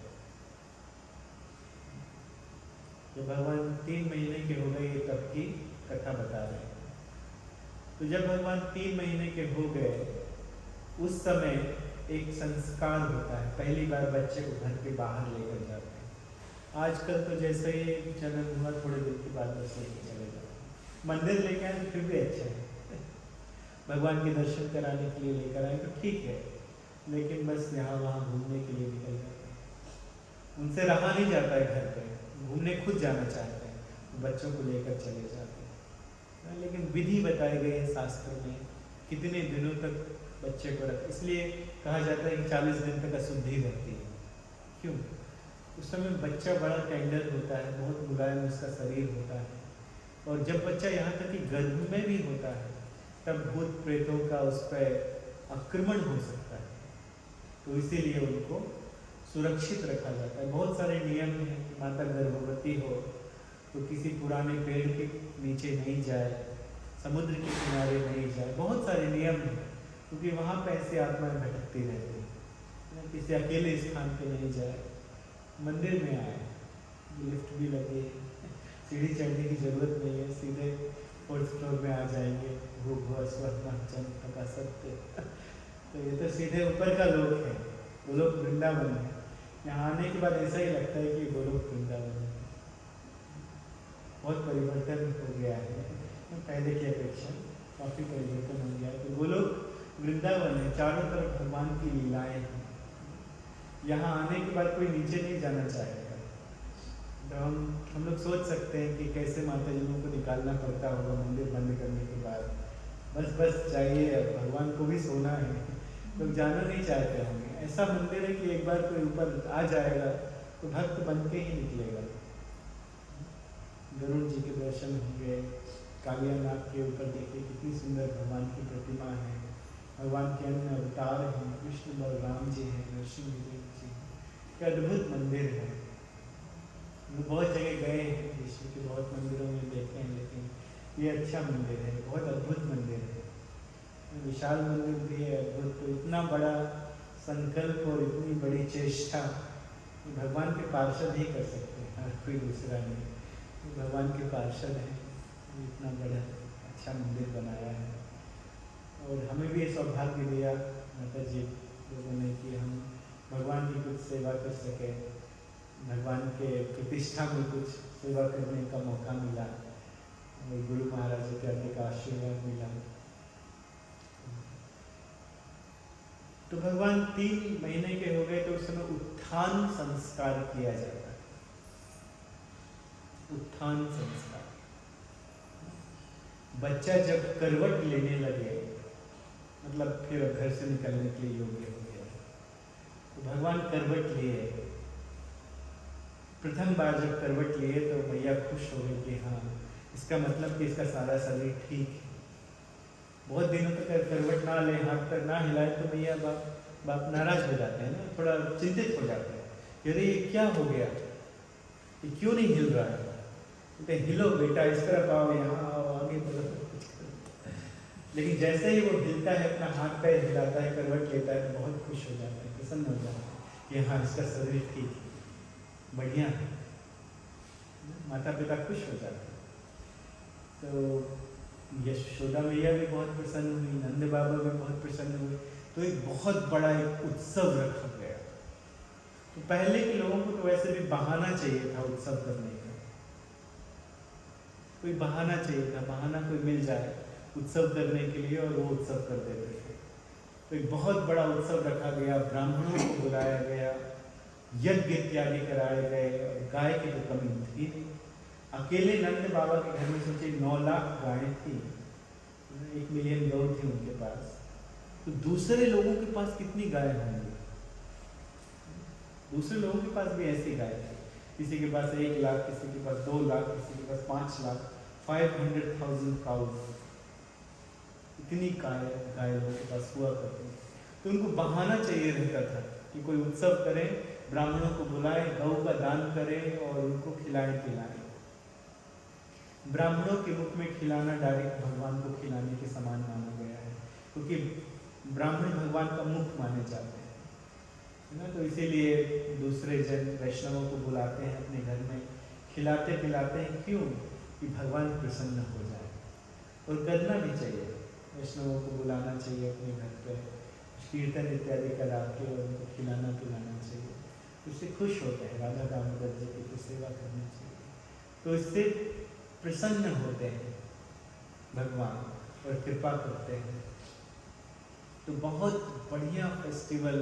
जब भगवान 3 महीने के हो गए, ये तब की कथा बता रहे हैं। तो जब भगवान 3 महीने के हो गए, उस समय एक संस्कार होता है, पहली बार बच्चे को घर के बाहर लेकर जाते हैं। आजकल तो जैसे ही जन्म हुआ थोड़े दिन के बाद बस लेके चले जाते हैं। मंदिर लेके आए तो फिर भी अच्छा है, भगवान के दर्शन कराने के लिए लेकर आए तो ठीक है, लेकिन बस यहाँ वहाँ घूमने के लिए निकल जाते हैं। उनसे रहा नहीं जाता है घर पे, घूमने खुद जाना चाहते हैं, तो बच्चों को लेकर चले जाते हैं। लेकिन विधि बताई गई है शास्त्र में, कितने दिनों तक बच्चे को रख, इसलिए कहा जाता है कि 40 दिन तक अशुद्धि रहती है। क्यों? उस समय बच्चा बड़ा टेंडर होता है, बहुत मुलायम उसका शरीर होता है, और जब बच्चा यहाँ तक कि गर्भ में भी होता है, तब भूत प्रेतों का उस पर आक्रमण हो सकता है। तो इसीलिए उनको सुरक्षित रखा जाता है। बहुत सारे नियम हैं कि माता गर्भवती हो तो किसी पुराने पेड़ के नीचे नहीं जाए, समुद्र के किनारे नहीं जाए, बहुत सारे नियम हैं, क्योंकि वहाँ पे ऐसी आत्माएं भटकती रहती हैं। किसी अकेले स्थान पे नहीं जाए, मंदिर में आए, लिफ्ट भी लगे, सीढ़ी चढ़ने की जरूरत नहीं है, सीधे 4th फ्लोर में आ जाएंगे। तो ये तो सीधे ऊपर का लोक है, गोलोक वृंदावन है। यहाँ आने के बाद ऐसा ही लगता है कि गोलोक वृंदावन है। बहुत परिवर्तन हो गया है पहले की अपेक्षा, काफ़ी परिवर्तन हो गया है। तो गोलोक वृंदावन है, चारों तरफ भगवान की लीलाएं हैं। यहाँ आने के बाद कोई नीचे नहीं जाना चाहेगा। तो हम लोग सोच सकते हैं कि कैसे माता जी को निकालना पड़ता होगा मंदिर बंद करने के बाद, बस जाइए, अब भगवान को भी सोना है, लोग जाना नहीं चाहते होंगे। ऐसा मंदिर है कि एक बार कोई ऊपर आ जाएगा तो भक्त बन के ही निकलेगा। गरुड़ जी के दर्शन होंगे, कालिया नाग के ऊपर देखिए कितनी सुंदर भगवान की प्रतिमा है, भगवान के अन्य अवतार हैं, कृष्ण बलराम जी हैं, नरसिंह जी, क्या अद्भुत मंदिर है। बहुत जगह गए हैं, विश्व के बहुत मंदिरों में देखे हैं, लेकिन ये अच्छा मंदिर है, बहुत अद्भुत मंदिर है, विशाल मंदिर भी है, अद्भुत। तो इतना बड़ा संकल्प और इतनी बड़ी चेष्टा भगवान के पार्षद ही कर सकते हैं, हर कोई दूसरा नहीं। भगवान के पार्षद हैं, इतना बड़ा अच्छा मंदिर बनाया है। और हमें भी सौभाग्य दिया माता जी लोगों ने कि हम भगवान की कुछ सेवा कर सके, भगवान के प्रतिष्ठा में कुछ सेवा करने का मौका मिला, और गुरु महाराज के अधिक आशीर्वाद मिला। तो भगवान 3 महीने के हो गए तो उस समय उत्थान संस्कार किया जाता है। उत्थान संस्कार, बच्चा जब करवट लेने लगे, मतलब फिर घर से निकलने के लिए योग्य हो गया, तो भगवान करवट लिए। प्रथम बार जब करवट लिए तो मैया खुश हो गई कि हाँ, इसका मतलब कि इसका सारा शरीर ठीक है। बहुत दिनों तक करवट ना ले, हाथ पर ना हिलाए तो मैया बाप नाराज हो जाते हैं ना, थोड़ा चिंतित हो जाते हैं, अरे ये क्या हो गया, ये क्यों नहीं हिल रहा है। तो हिलो बेटा, इस तरफ आओ, यहाँ आओ, आगे बढ़ो। लेकिन जैसे ही वो हिलता है, अपना हाथ पैर हिलाता है, करवट लेता है, तो बहुत खुश हो जाता है, प्रसन्न हो जाता है कि हाँ, इसका शरीर ठीक है, बढ़िया है। माता पिता खुश हो जाते हैं। तो यशोदा मैया भी बहुत प्रसन्न हुई, नंद बाबा भी बहुत प्रसन्न हुए। तो एक बहुत बड़ा एक उत्सव रखा गया। तो पहले के लोगों को तो वैसे भी बहाना चाहिए था उत्सव करने का, कोई बहाना चाहिए था, बहाना कोई मिल जाए उत्सव करने के लिए, और वो उत्सव कर देते थे। तो एक बहुत बड़ा उत्सव रखा गया, ब्राह्मणों को बुलाया गया, यज्ञ इत्यादि कराए गए, और गाय की तो कमी थी नहीं। अकेले नंद बाबा के घर में सोचिए 9 लाख गायें थी, 1 मिलियन गौ थी उनके पास। तो दूसरे लोगों के पास कितनी गाय होंगी? दूसरे लोगों के पास भी ऐसी गाय थी, किसी के पास 1 लाख, किसी के पास 2 लाख, किसी के पास 5 लाख, 500,000 काउज, इतनी गाय लोगों के पास हुआ करती। तो उनको बहाना चाहिए रहता था कि कोई उत्सव करें, ब्राह्मणों को बुलाएं, गौ का दान करें और उनको खिलाएं पिलाएं। ब्राह्मणों के मुख में खिलाना डायरेक्ट भगवान को खिलाने के समान माना गया है। क्योंकि ब्राह्मण भगवान का मुख माने जाते हैं, है ना। तो इसीलिए दूसरे जन वैष्णवों को बुलाते हैं अपने घर में, खिलाते पिलाते हैं, क्यों? कि भगवान प्रसन्न हो जाए। और करना भी चाहिए, वैष्णवों को बुलाना चाहिए अपने घर पे, कीर्तन इत्यादि करा के और उनको खिलाना पिलाना चाहिए, उससे खुश होते हैं। राधा दामोदर जी की तो सेवा करनी चाहिए, तो इससे प्रसन्न होते हैं भगवान और कृपा करते हैं। तो बहुत बढ़िया फेस्टिवल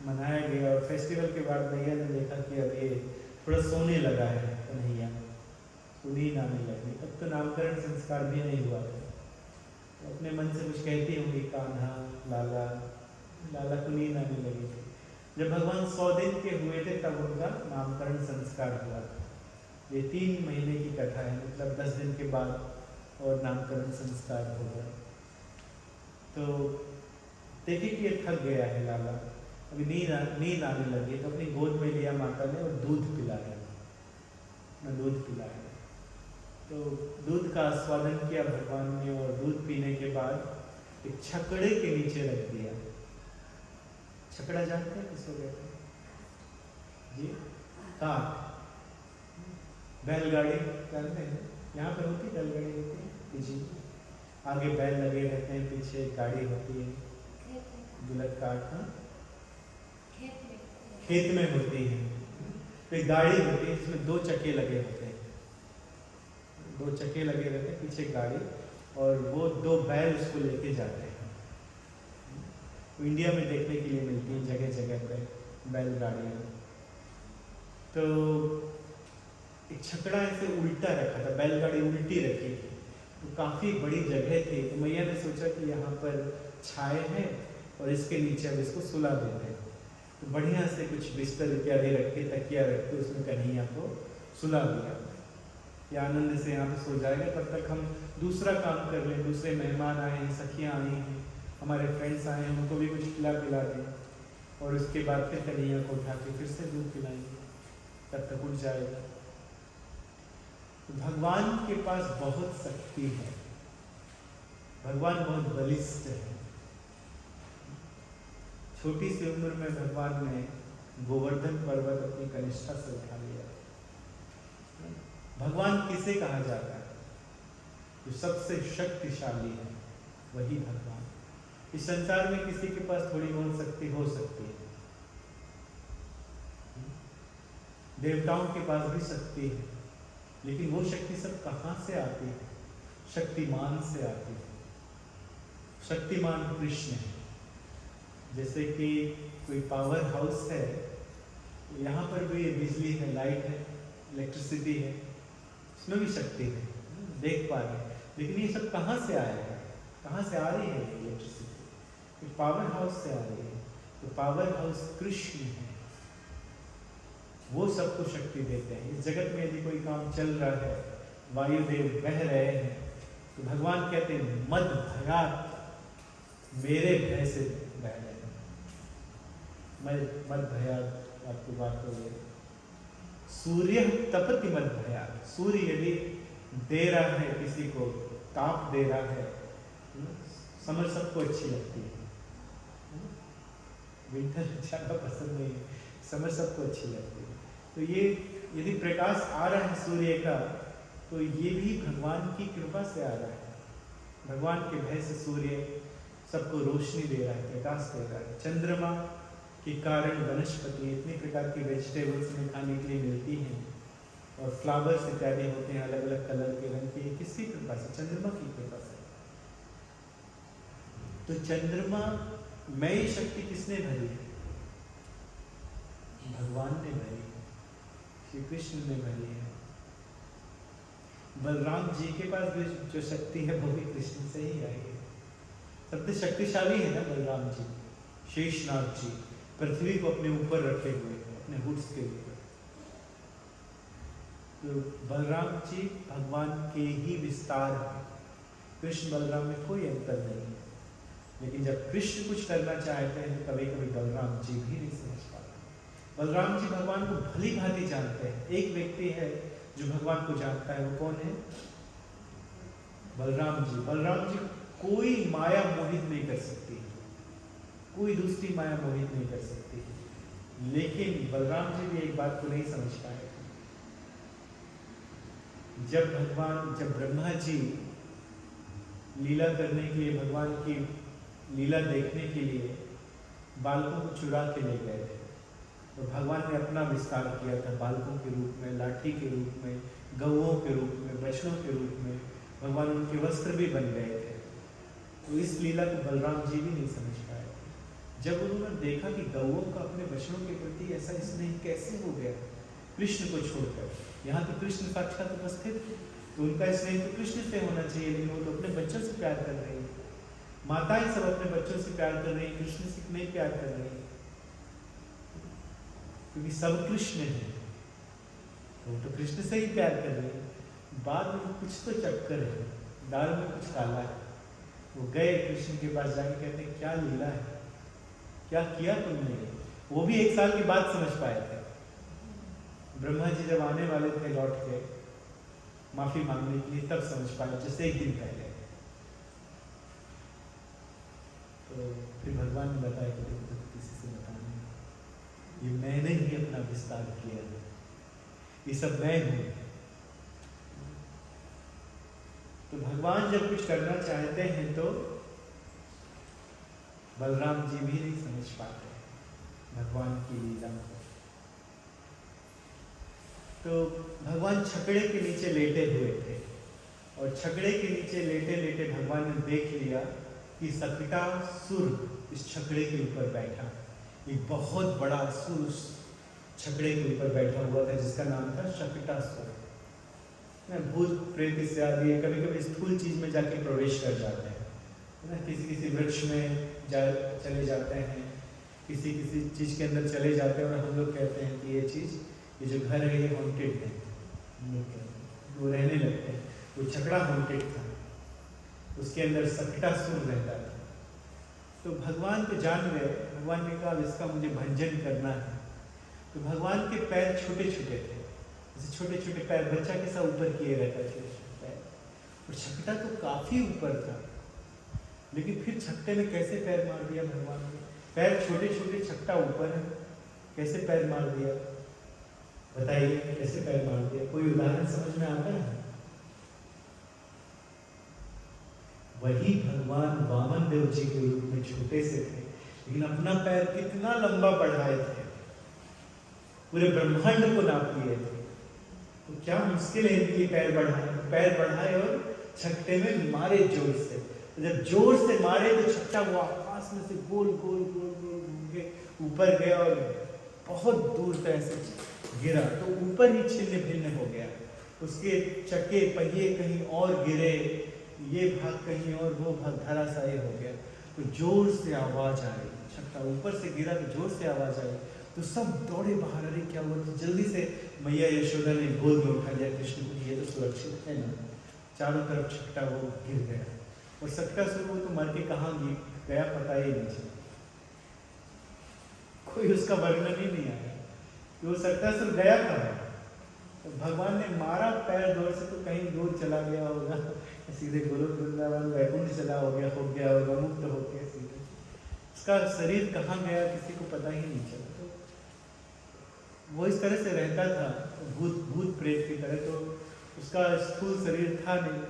मनाया गया। और फेस्टिवल के बाद भैया ने देखा कि अब ये थोड़ा सोने लगा है कन्हैया, तो नींद आने लगी। अब तो नामकरण संस्कार भी नहीं हुआ था, तो अपने मन से कुछ कहती होंगी, कान्हा, लाला, लाला को नींद आने लगी थी। जब भगवान 100 दिन के हुए थे तब उनका नामकरण संस्कार हुआ था। ये 3 महीने की कथा है, मतलब 10 दिन के बाद और नामकरण संस्कार होगा। तो देखिए कि ये थक गया है लाला, अभी नींद आने लगी, तो अपनी गोद में लिया माता ने और दूध पिलाया, दूध पिलाया। तो दूध का आस्वादन किया भगवान ने, और दूध पीने के बाद एक छकड़े के नीचे रख दिया। छकड़ा जानते हैं किसको कहते हैं जी? काठ, बैलगाड़ी जानते हैं, यहाँ पर होती बैलगाड़ी होती है जी, आगे बैल लगे रहते हैं, पीछे गाड़ी होती है, बुलक काट, हाँ खेत में होती है। तो एक गाड़ी होती है जिसमें 2 चक्के लगे होते हैं, 2 चक्के लगे रहते हैं, पीछे गाड़ी, और वो 2 बैल उसको लेके जाते हैं। तो इंडिया में देखने के लिए मिलती है जगह जगह पे बैलगाड़ियाँ। तो एक छकड़ा ऐसे उल्टा रखा था, बैलगाड़ी उल्टी रखी थी, तो काफ़ी बड़ी जगह थी। तो मैया ने सोचा कि यहाँ पर छाए हैं और इसके नीचे अब इसको सुला देते हैं। तो बढ़िया से कुछ बिस्तर इत्यादि रख के, तकिया रख के उसमें कन्हैया को सुला दिया कि आनंद से यहाँ पे सो जाएगा, तब तक हम दूसरा काम कर लें, दूसरे मेहमान आए हैं, सखियाँ आई हैं, हमारे फ्रेंड्स आए हैं, उनको भी कुछ खिला पिला दें, और उसके बाद फिर कन्हैया को उठा के फिर से दूध पिलाएंगे, तब तक उठ जाएगा। तो भगवान के पास बहुत शक्ति है, भगवान बहुत बलिष्ठ है। छोटी सी उम्र में भगवान ने गोवर्धन पर्वत अपनी कनिष्ठा से उठा लिया। भगवान किसे कहा जाता है? जो सबसे शक्तिशाली है वही भगवान। इस संसार में किसी के पास थोड़ी बहुत शक्ति हो सकती है, देवताओं के पास भी शक्ति है, लेकिन वो शक्ति सब कहाँ से आती है? शक्तिमान से आती है। शक्तिमान कृष्ण है। जैसे कि कोई पावर हाउस है, यहाँ पर भी बिजली है, लाइट है, इलेक्ट्रिसिटी है, इसमें भी शक्ति है, देख पा रहे हैं। लेकिन ये सब कहाँ से आया है? कहाँ से आ रही है इलेक्ट्रिसिटी? पावर हाउस से आ रही है। तो पावर हाउस कृष्ण है, वो सबको शक्ति देते हैं। इस जगत में यदि कोई काम चल रहा है, वायुदेव बह रहे हैं, तो भगवान कहते हैं मद भयात, मेरे भय से बह रहे हैं। मैं मद भयात, आपको बात हो गई। सूर्य तपति मद भयात, सूर्य यदि दे रहा है किसी को, ताप दे रहा है, समर सबको अच्छी लगती है, विंटर ज़्यादा पसंद नहीं है, समर सबको अच्छी लगती है। तो ये यदि प्रकाश आ रहा है सूर्य का, तो ये भी भगवान की कृपा से आ रहा है। भगवान के भय से सूर्य सबको रोशनी दे रहा है, प्रकाश दे रहा है। चंद्रमा के कारण वनस्पति, इतनी प्रकार की वेजिटेबल्स में खाने के लिए मिलती हैं, और फ्लावर्स इत्यादि होते हैं अलग अलग कलर के, रंग के। किसकी कृपा से? चंद्रमा की कृपा से। तो चंद्रमा में शक्ति किसने भरी है? भगवान ने भरी है, श्री कृष्ण ने भरी है। बलराम जी के पास भी जो शक्ति है वो भी कृष्ण से ही आई है। सबसे शक्तिशाली है ना बलराम जी, शेषनाग जी, पृथ्वी को अपने ऊपर रखे हुए, अपने हुड्स के ऊपर। तो बलराम जी भगवान के ही विस्तार है, कृष्ण बलराम में कोई अंतर नहीं है। लेकिन जब कृष्ण कुछ करना चाहते हैं तो कभी कभी बलराम जी भी नहीं समझ पाते। बलराम जी भगवान को भली भांति जानते हैं। एक व्यक्ति है जो भगवान को जानता है, वो कौन है? बलराम जी। बलराम जी कोई माया मोहित नहीं कर सकती, कोई दूसरी माया मोहित नहीं कर सकती। लेकिन बलराम जी भी एक बात को नहीं समझ पाए। जब ब्रह्मा जी लीला करने के लिए, भगवान की लीला देखने के लिए बालकों को चुरा के ले गए थे, तो भगवान ने अपना विस्तार किया था बालकों के रूप में, लाठी के रूप में, गौओं के रूप में, बछड़ों के रूप में। भगवान उनके वस्त्र भी बन गए थे। तो इस लीला को बलराम जी भी नहीं समझ पाए। जब उन्होंने देखा कि गौओं का अपने बछड़ों के प्रति ऐसा स्नेह कैसे हो गया कृष्ण को छोड़कर, यहाँ तो कृष्ण साक्षात उपस्थित थे, तो उनका स्नेह तो कृष्ण से होना चाहिए, लेकिन वो तो अपने बच्चों से प्यार कर रहे हैं। माताएं सब अपने बच्चों से प्यार कर रही हैं, कृष्ण से नहीं प्यार कर रही हैं, क्योंकि सब कृष्ण है, तो वो तो कृष्ण से ही प्यार कर रहे हैं। बाद में कुछ तो चक्कर है, दाल में कुछ काला है। वो गए कृष्ण के पास, जाके कहते हैं क्या लीला है, क्या किया तुमने। वो भी 1 साल के बाद समझ पाए थे। ब्रह्मा जी जब आने वाले थे लौट के माफी मांगने के लिए, तब समझ पाए, जैसे 1 दिन पहले। तो फिर भगवान ने बताया कि तो किसी से बताना, ये मैंने ही अपना विस्तार किया है, ये सब मैं हूं। तो भगवान जब कुछ करना चाहते हैं तो बलराम जी भी नहीं समझ पाते भगवान की लीला को। तो भगवान छकड़े के नीचे लेटे हुए थे, और छकड़े के नीचे लेटे लेटे भगवान ने देख लिया कि शकिटासुर इस छकड़े के ऊपर बैठा। एक बहुत बड़ा असुर छकड़े के ऊपर बैठा हुआ था, जिसका नाम था शकिटासुर। भूत प्रेत इत्यादि कभी कभी स्थूल चीज में जाके प्रवेश कर जाते हैं, है ना। किसी वृक्ष में चले जाते हैं, किसी चीज के अंदर चले जाते हैं, और हम लोग कहते हैं कि ये जो घर है ये हॉन्टेड है, वो रहने लगते हैं। वो छकड़ा हॉन्टेड था, उसके अंदर शकिटासुर रहता था। तो भगवान तो जान गए, भगवान ने कहा इसका मुझे भंजन करना है। तो भगवान के पैर छोटे छोटे थे, जैसे छोटे छोटे पैर बच्चा के साथ ऊपर किए रहता थे पैर, और छकटा तो काफी ऊपर था। लेकिन फिर छकटे में कैसे पैर मार दिया भगवान ने। पैर छोटे छोटे, छकटा ऊपर है, कैसे पैर मार दिया बताइए, कैसे पैर मार दिया। कोई उदाहरण समझ में आता है। वही भगवान वामन देव जी के रूप में छोटे से थे, लेकिन अपना पैर कितना लंबा बढ़ाए थे, पूरे ब्रह्मांड को नाप लिए थे। तो क्या मुश्किल है इनके पैर बढ़ाए और छकटे में मारे जोर से। जब जोर से मारे तो छक्का वो आकाश में से गोल गोल गोल गोल घूम के ऊपर गया और बहुत दूर तक ऐसे गिरा। तो ऊपर ही छिन्न भिन्न हो गया, उसके चक्के पहिए कहीं और गिरे, ये भाग कहीं और, वो भाग धराशायी हो गया। तो जोर से आवाज आई, छक्का ऊपर से गिरा तो जोर से आवाज आई, तो सब दौड़े बाहर। अरे क्या हुआ। तो जल्दी से मैया यशोदा ने गोद में उठा लिया कृष्ण को, ये तो सुरक्षित है ना। चारों तरफ छक्का वो गिर गया, और शकिटासुर वो तो मर के कहाँ गया पता ही नहीं चला, कोई उसका वर्णन ही नहीं आया कि वो शकिटासुर गया कहाँ है। तो भगवान ने मारा पैर जोर से, तो कहीं दूर चला गया होगा, सीधे गोलोक वृंदावन वैकुंठ चला हो गया होगा, मुक्त हो गया सीधे। उसका शरीर कहाँ गया किसी को पता ही नहीं चला। तो वो इस तरह से रहता था, भूत प्रेत की तरह। तो उसका स्थूल शरीर था नहीं,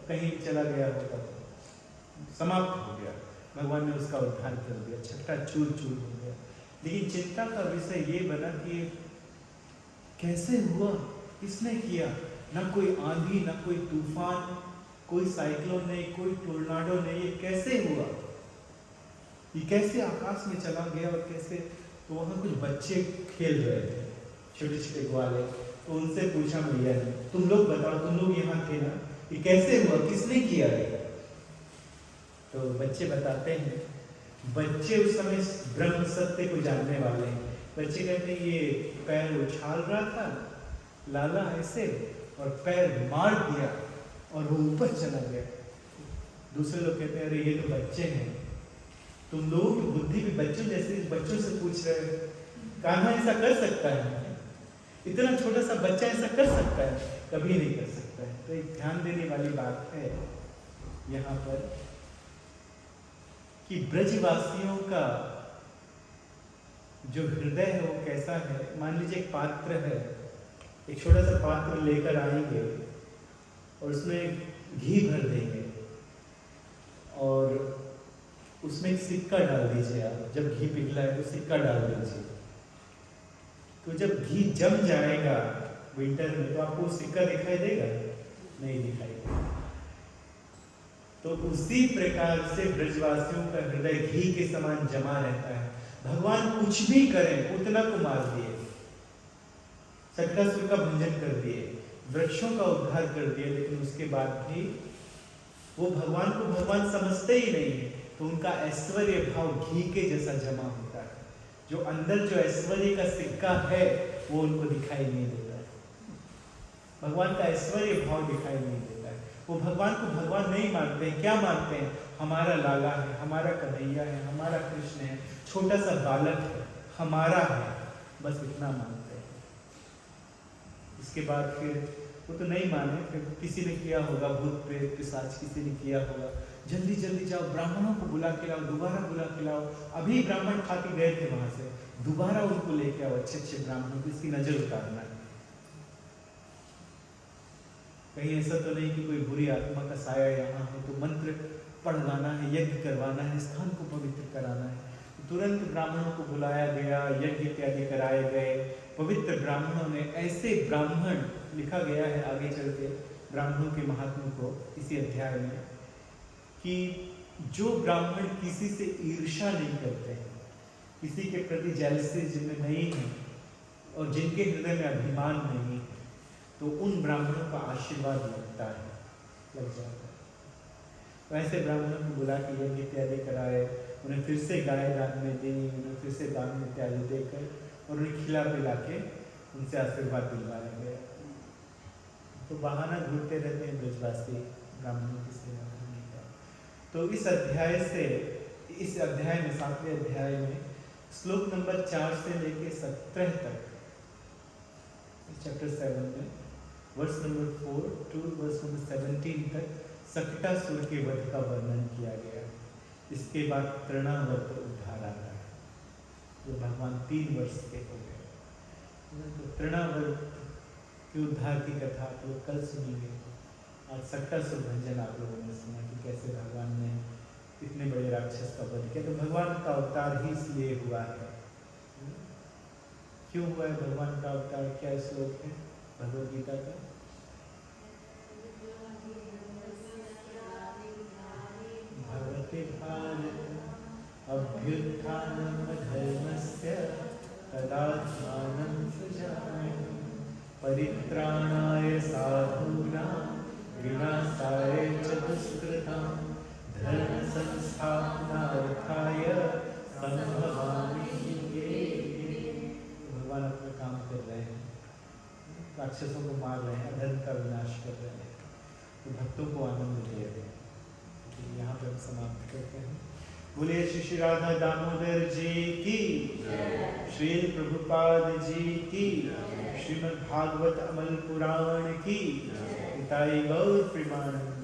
कहीं चला गया होगा, समाप्त हो गया। भगवान ने उसका उद्धार कर दिया, छक्का चूर चूर हो गया। लेकिन चिंता का विषय ये बना कि कैसे हुआ, किसने किया। ना कोई आंधी, ना कोई तूफान, कोई साइक्लोन नहीं, कोई टोर्नाडो नहीं, ये कैसे हुआ, ये कैसे आकाश में चला गया और कैसे। तो वहां कुछ बच्चे खेल रहे थे, छोटे छोटे ग्वाले। तो उनसे पूछा मैया ने, तुम लोग बताओ, तुम लोग यहाँ थे ना, ये कैसे हुआ, किसने किया है। तो बच्चे बताते हैं, बच्चे उस समय ब्रह्म सत्य को जानने वाले हैं। बच्चे कहते हैं ये पैर उछाल रहा था लाला ऐसे, और पैर मार दिया और वो ऊपर चला गया। दूसरे लोग कहते हैं अरे ये तो बच्चे हैं, तुम लोगों की बुद्धि भी बच्चों जैसे, बच्चों से पूछ रहे हो, कान्हा ऐसा कर सकता है, इतना छोटा सा बच्चा ऐसा कर सकता है, कभी नहीं कर सकता है। तो एक ध्यान देने वाली बात है यहाँ पर कि ब्रजवासियों का जो हृदय है वो कैसा है। मान लीजिए एक पात्र है, एक छोटा सा पात्र लेकर आएंगे और उसमें घी भर देंगे और उसमें एक सिक्का डाल दीजिए। आप जब घी पिघला है तो सिक्का डाल दीजिए, तो जब घी जम जाएगा विंटर में तो आपको सिक्का दिखाई देगा? नहीं दिखाई देगा। तो उसी प्रकार से ब्रजवासियों का हृदय घी के समान जमा रहता है। भगवान कुछ भी करें, उतना को मार दिए, शक्रासुर का भंजन कर दिए, वृक्षों का उद्धार कर दिए, लेकिन उसके बाद भी वो भगवान को भगवान समझते ही नहीं है। तो उनका ऐश्वर्य भाव घी के जैसा जमा होता है। जो अंदर जो ऐश्वर्य का सिक्का है वो उनको दिखाई नहीं देता है। भगवान का ऐश्वर्य भाव दिखाई नहीं देता है। वो भगवान को भगवान नहीं मानते हैं। क्या मानते हैं? हमारा लाला है, हमारा कन्हैया है, हमारा कृष्ण है, छोटा सा बालक है, हमारा है, बस इतना मानते हैं। इसके बाद फिर वो तो नहीं माने, फिर किसी ने किया होगा, भूत प्रेत पिशाच किसी ने किया होगा, जल्दी जल्दी जाओ ब्राह्मणों को बुला के लाओ, दोबारा बुला के लाओ। अभी ब्राह्मण खा के गए थे वहां से, दोबारा उनको लेके आओ, अच्छे अच्छे ब्राह्मणों को, इसकी नजर उतारना है। कहीं ऐसा तो नहीं कि कोई बुरी आत्मा का साया यहाँ है तो मंत्र पढ़वाना है, यज्ञ करवाना है, स्थान को पवित्र कराना है। तुरंत ब्राह्मणों को बुलाया गया, यज्ञ इत्यादि कराए गए। पवित्र ब्राह्मणों ने, ऐसे ब्राह्मण लिखा गया है आगे चल के ब्राह्मणों के महात्मा को इसी अध्याय में, कि जो ब्राह्मण किसी से ईर्ष्या नहीं करते हैं, किसी के प्रति जेलसी जिनमें नहीं है और जिनके हृदय में अभिमान नहीं है, तो उन ब्राह्मणों का आशीर्वाद लगता है, लग जाता है। तो ऐसे ब्राह्मणों को बुला के यज्ञ इत्यादि कराए, उन्हें फिर से गाय दान में दी, उन्हें फिर से दान इत्यादि देकर और उन्हें खिला पिला के उनसे आशीर्वाद दिलवाया गया। तो बहाना ढूंढते रहते हैं ब्रजवासी ब्राह्मणों की सेवा करने का। तो इस अध्याय से, इस अध्याय में, 7वें अध्याय में श्लोक नंबर 4 से लेके 17 तक, चैप्टर 7 में verse number 4 to verse number 17 तक शक्टासुर के वध का वर्णन किया गया। इसके बाद तृणावर्त उद्धार आता है, जो भगवान 3 वर्ष के हो गए। तो तृणावर्त के उद्धार की कथा तो कल सुनेंगे। आज शक्टासुर भंजन आप लोगों ने सुना कि कैसे भगवान ने इतने बड़े राक्षस का वध किया। तो भगवान का अवतार ही इसलिए हुआ है। क्यों हुआ है भगवान का अवतार? क्या श्लोक है भगवद गीता का? भगवते भारत अभ्युत्थानं धर्मस्य तदात्मानं सृजामि परित्राणाय साधूनां विनाशाय च दुष्कृतां धर्म संस्थापनार्थाय संभवामि युगे। भगवान अपना काम कर रहे हैं, राक्षसों को मार रहे हैं, अधर्म का विनाश कर रहे हैं, तो भक्तों को आनंद दे रहे हैं। तो यहाँ पर हम समाप्त करते हैं। बोले श्री श्री राधा दामोदर जी की, श्री प्रभुपाद जी की, श्रीमद् भागवत अमल पुराण की, निताई गौर प्रेमानंद।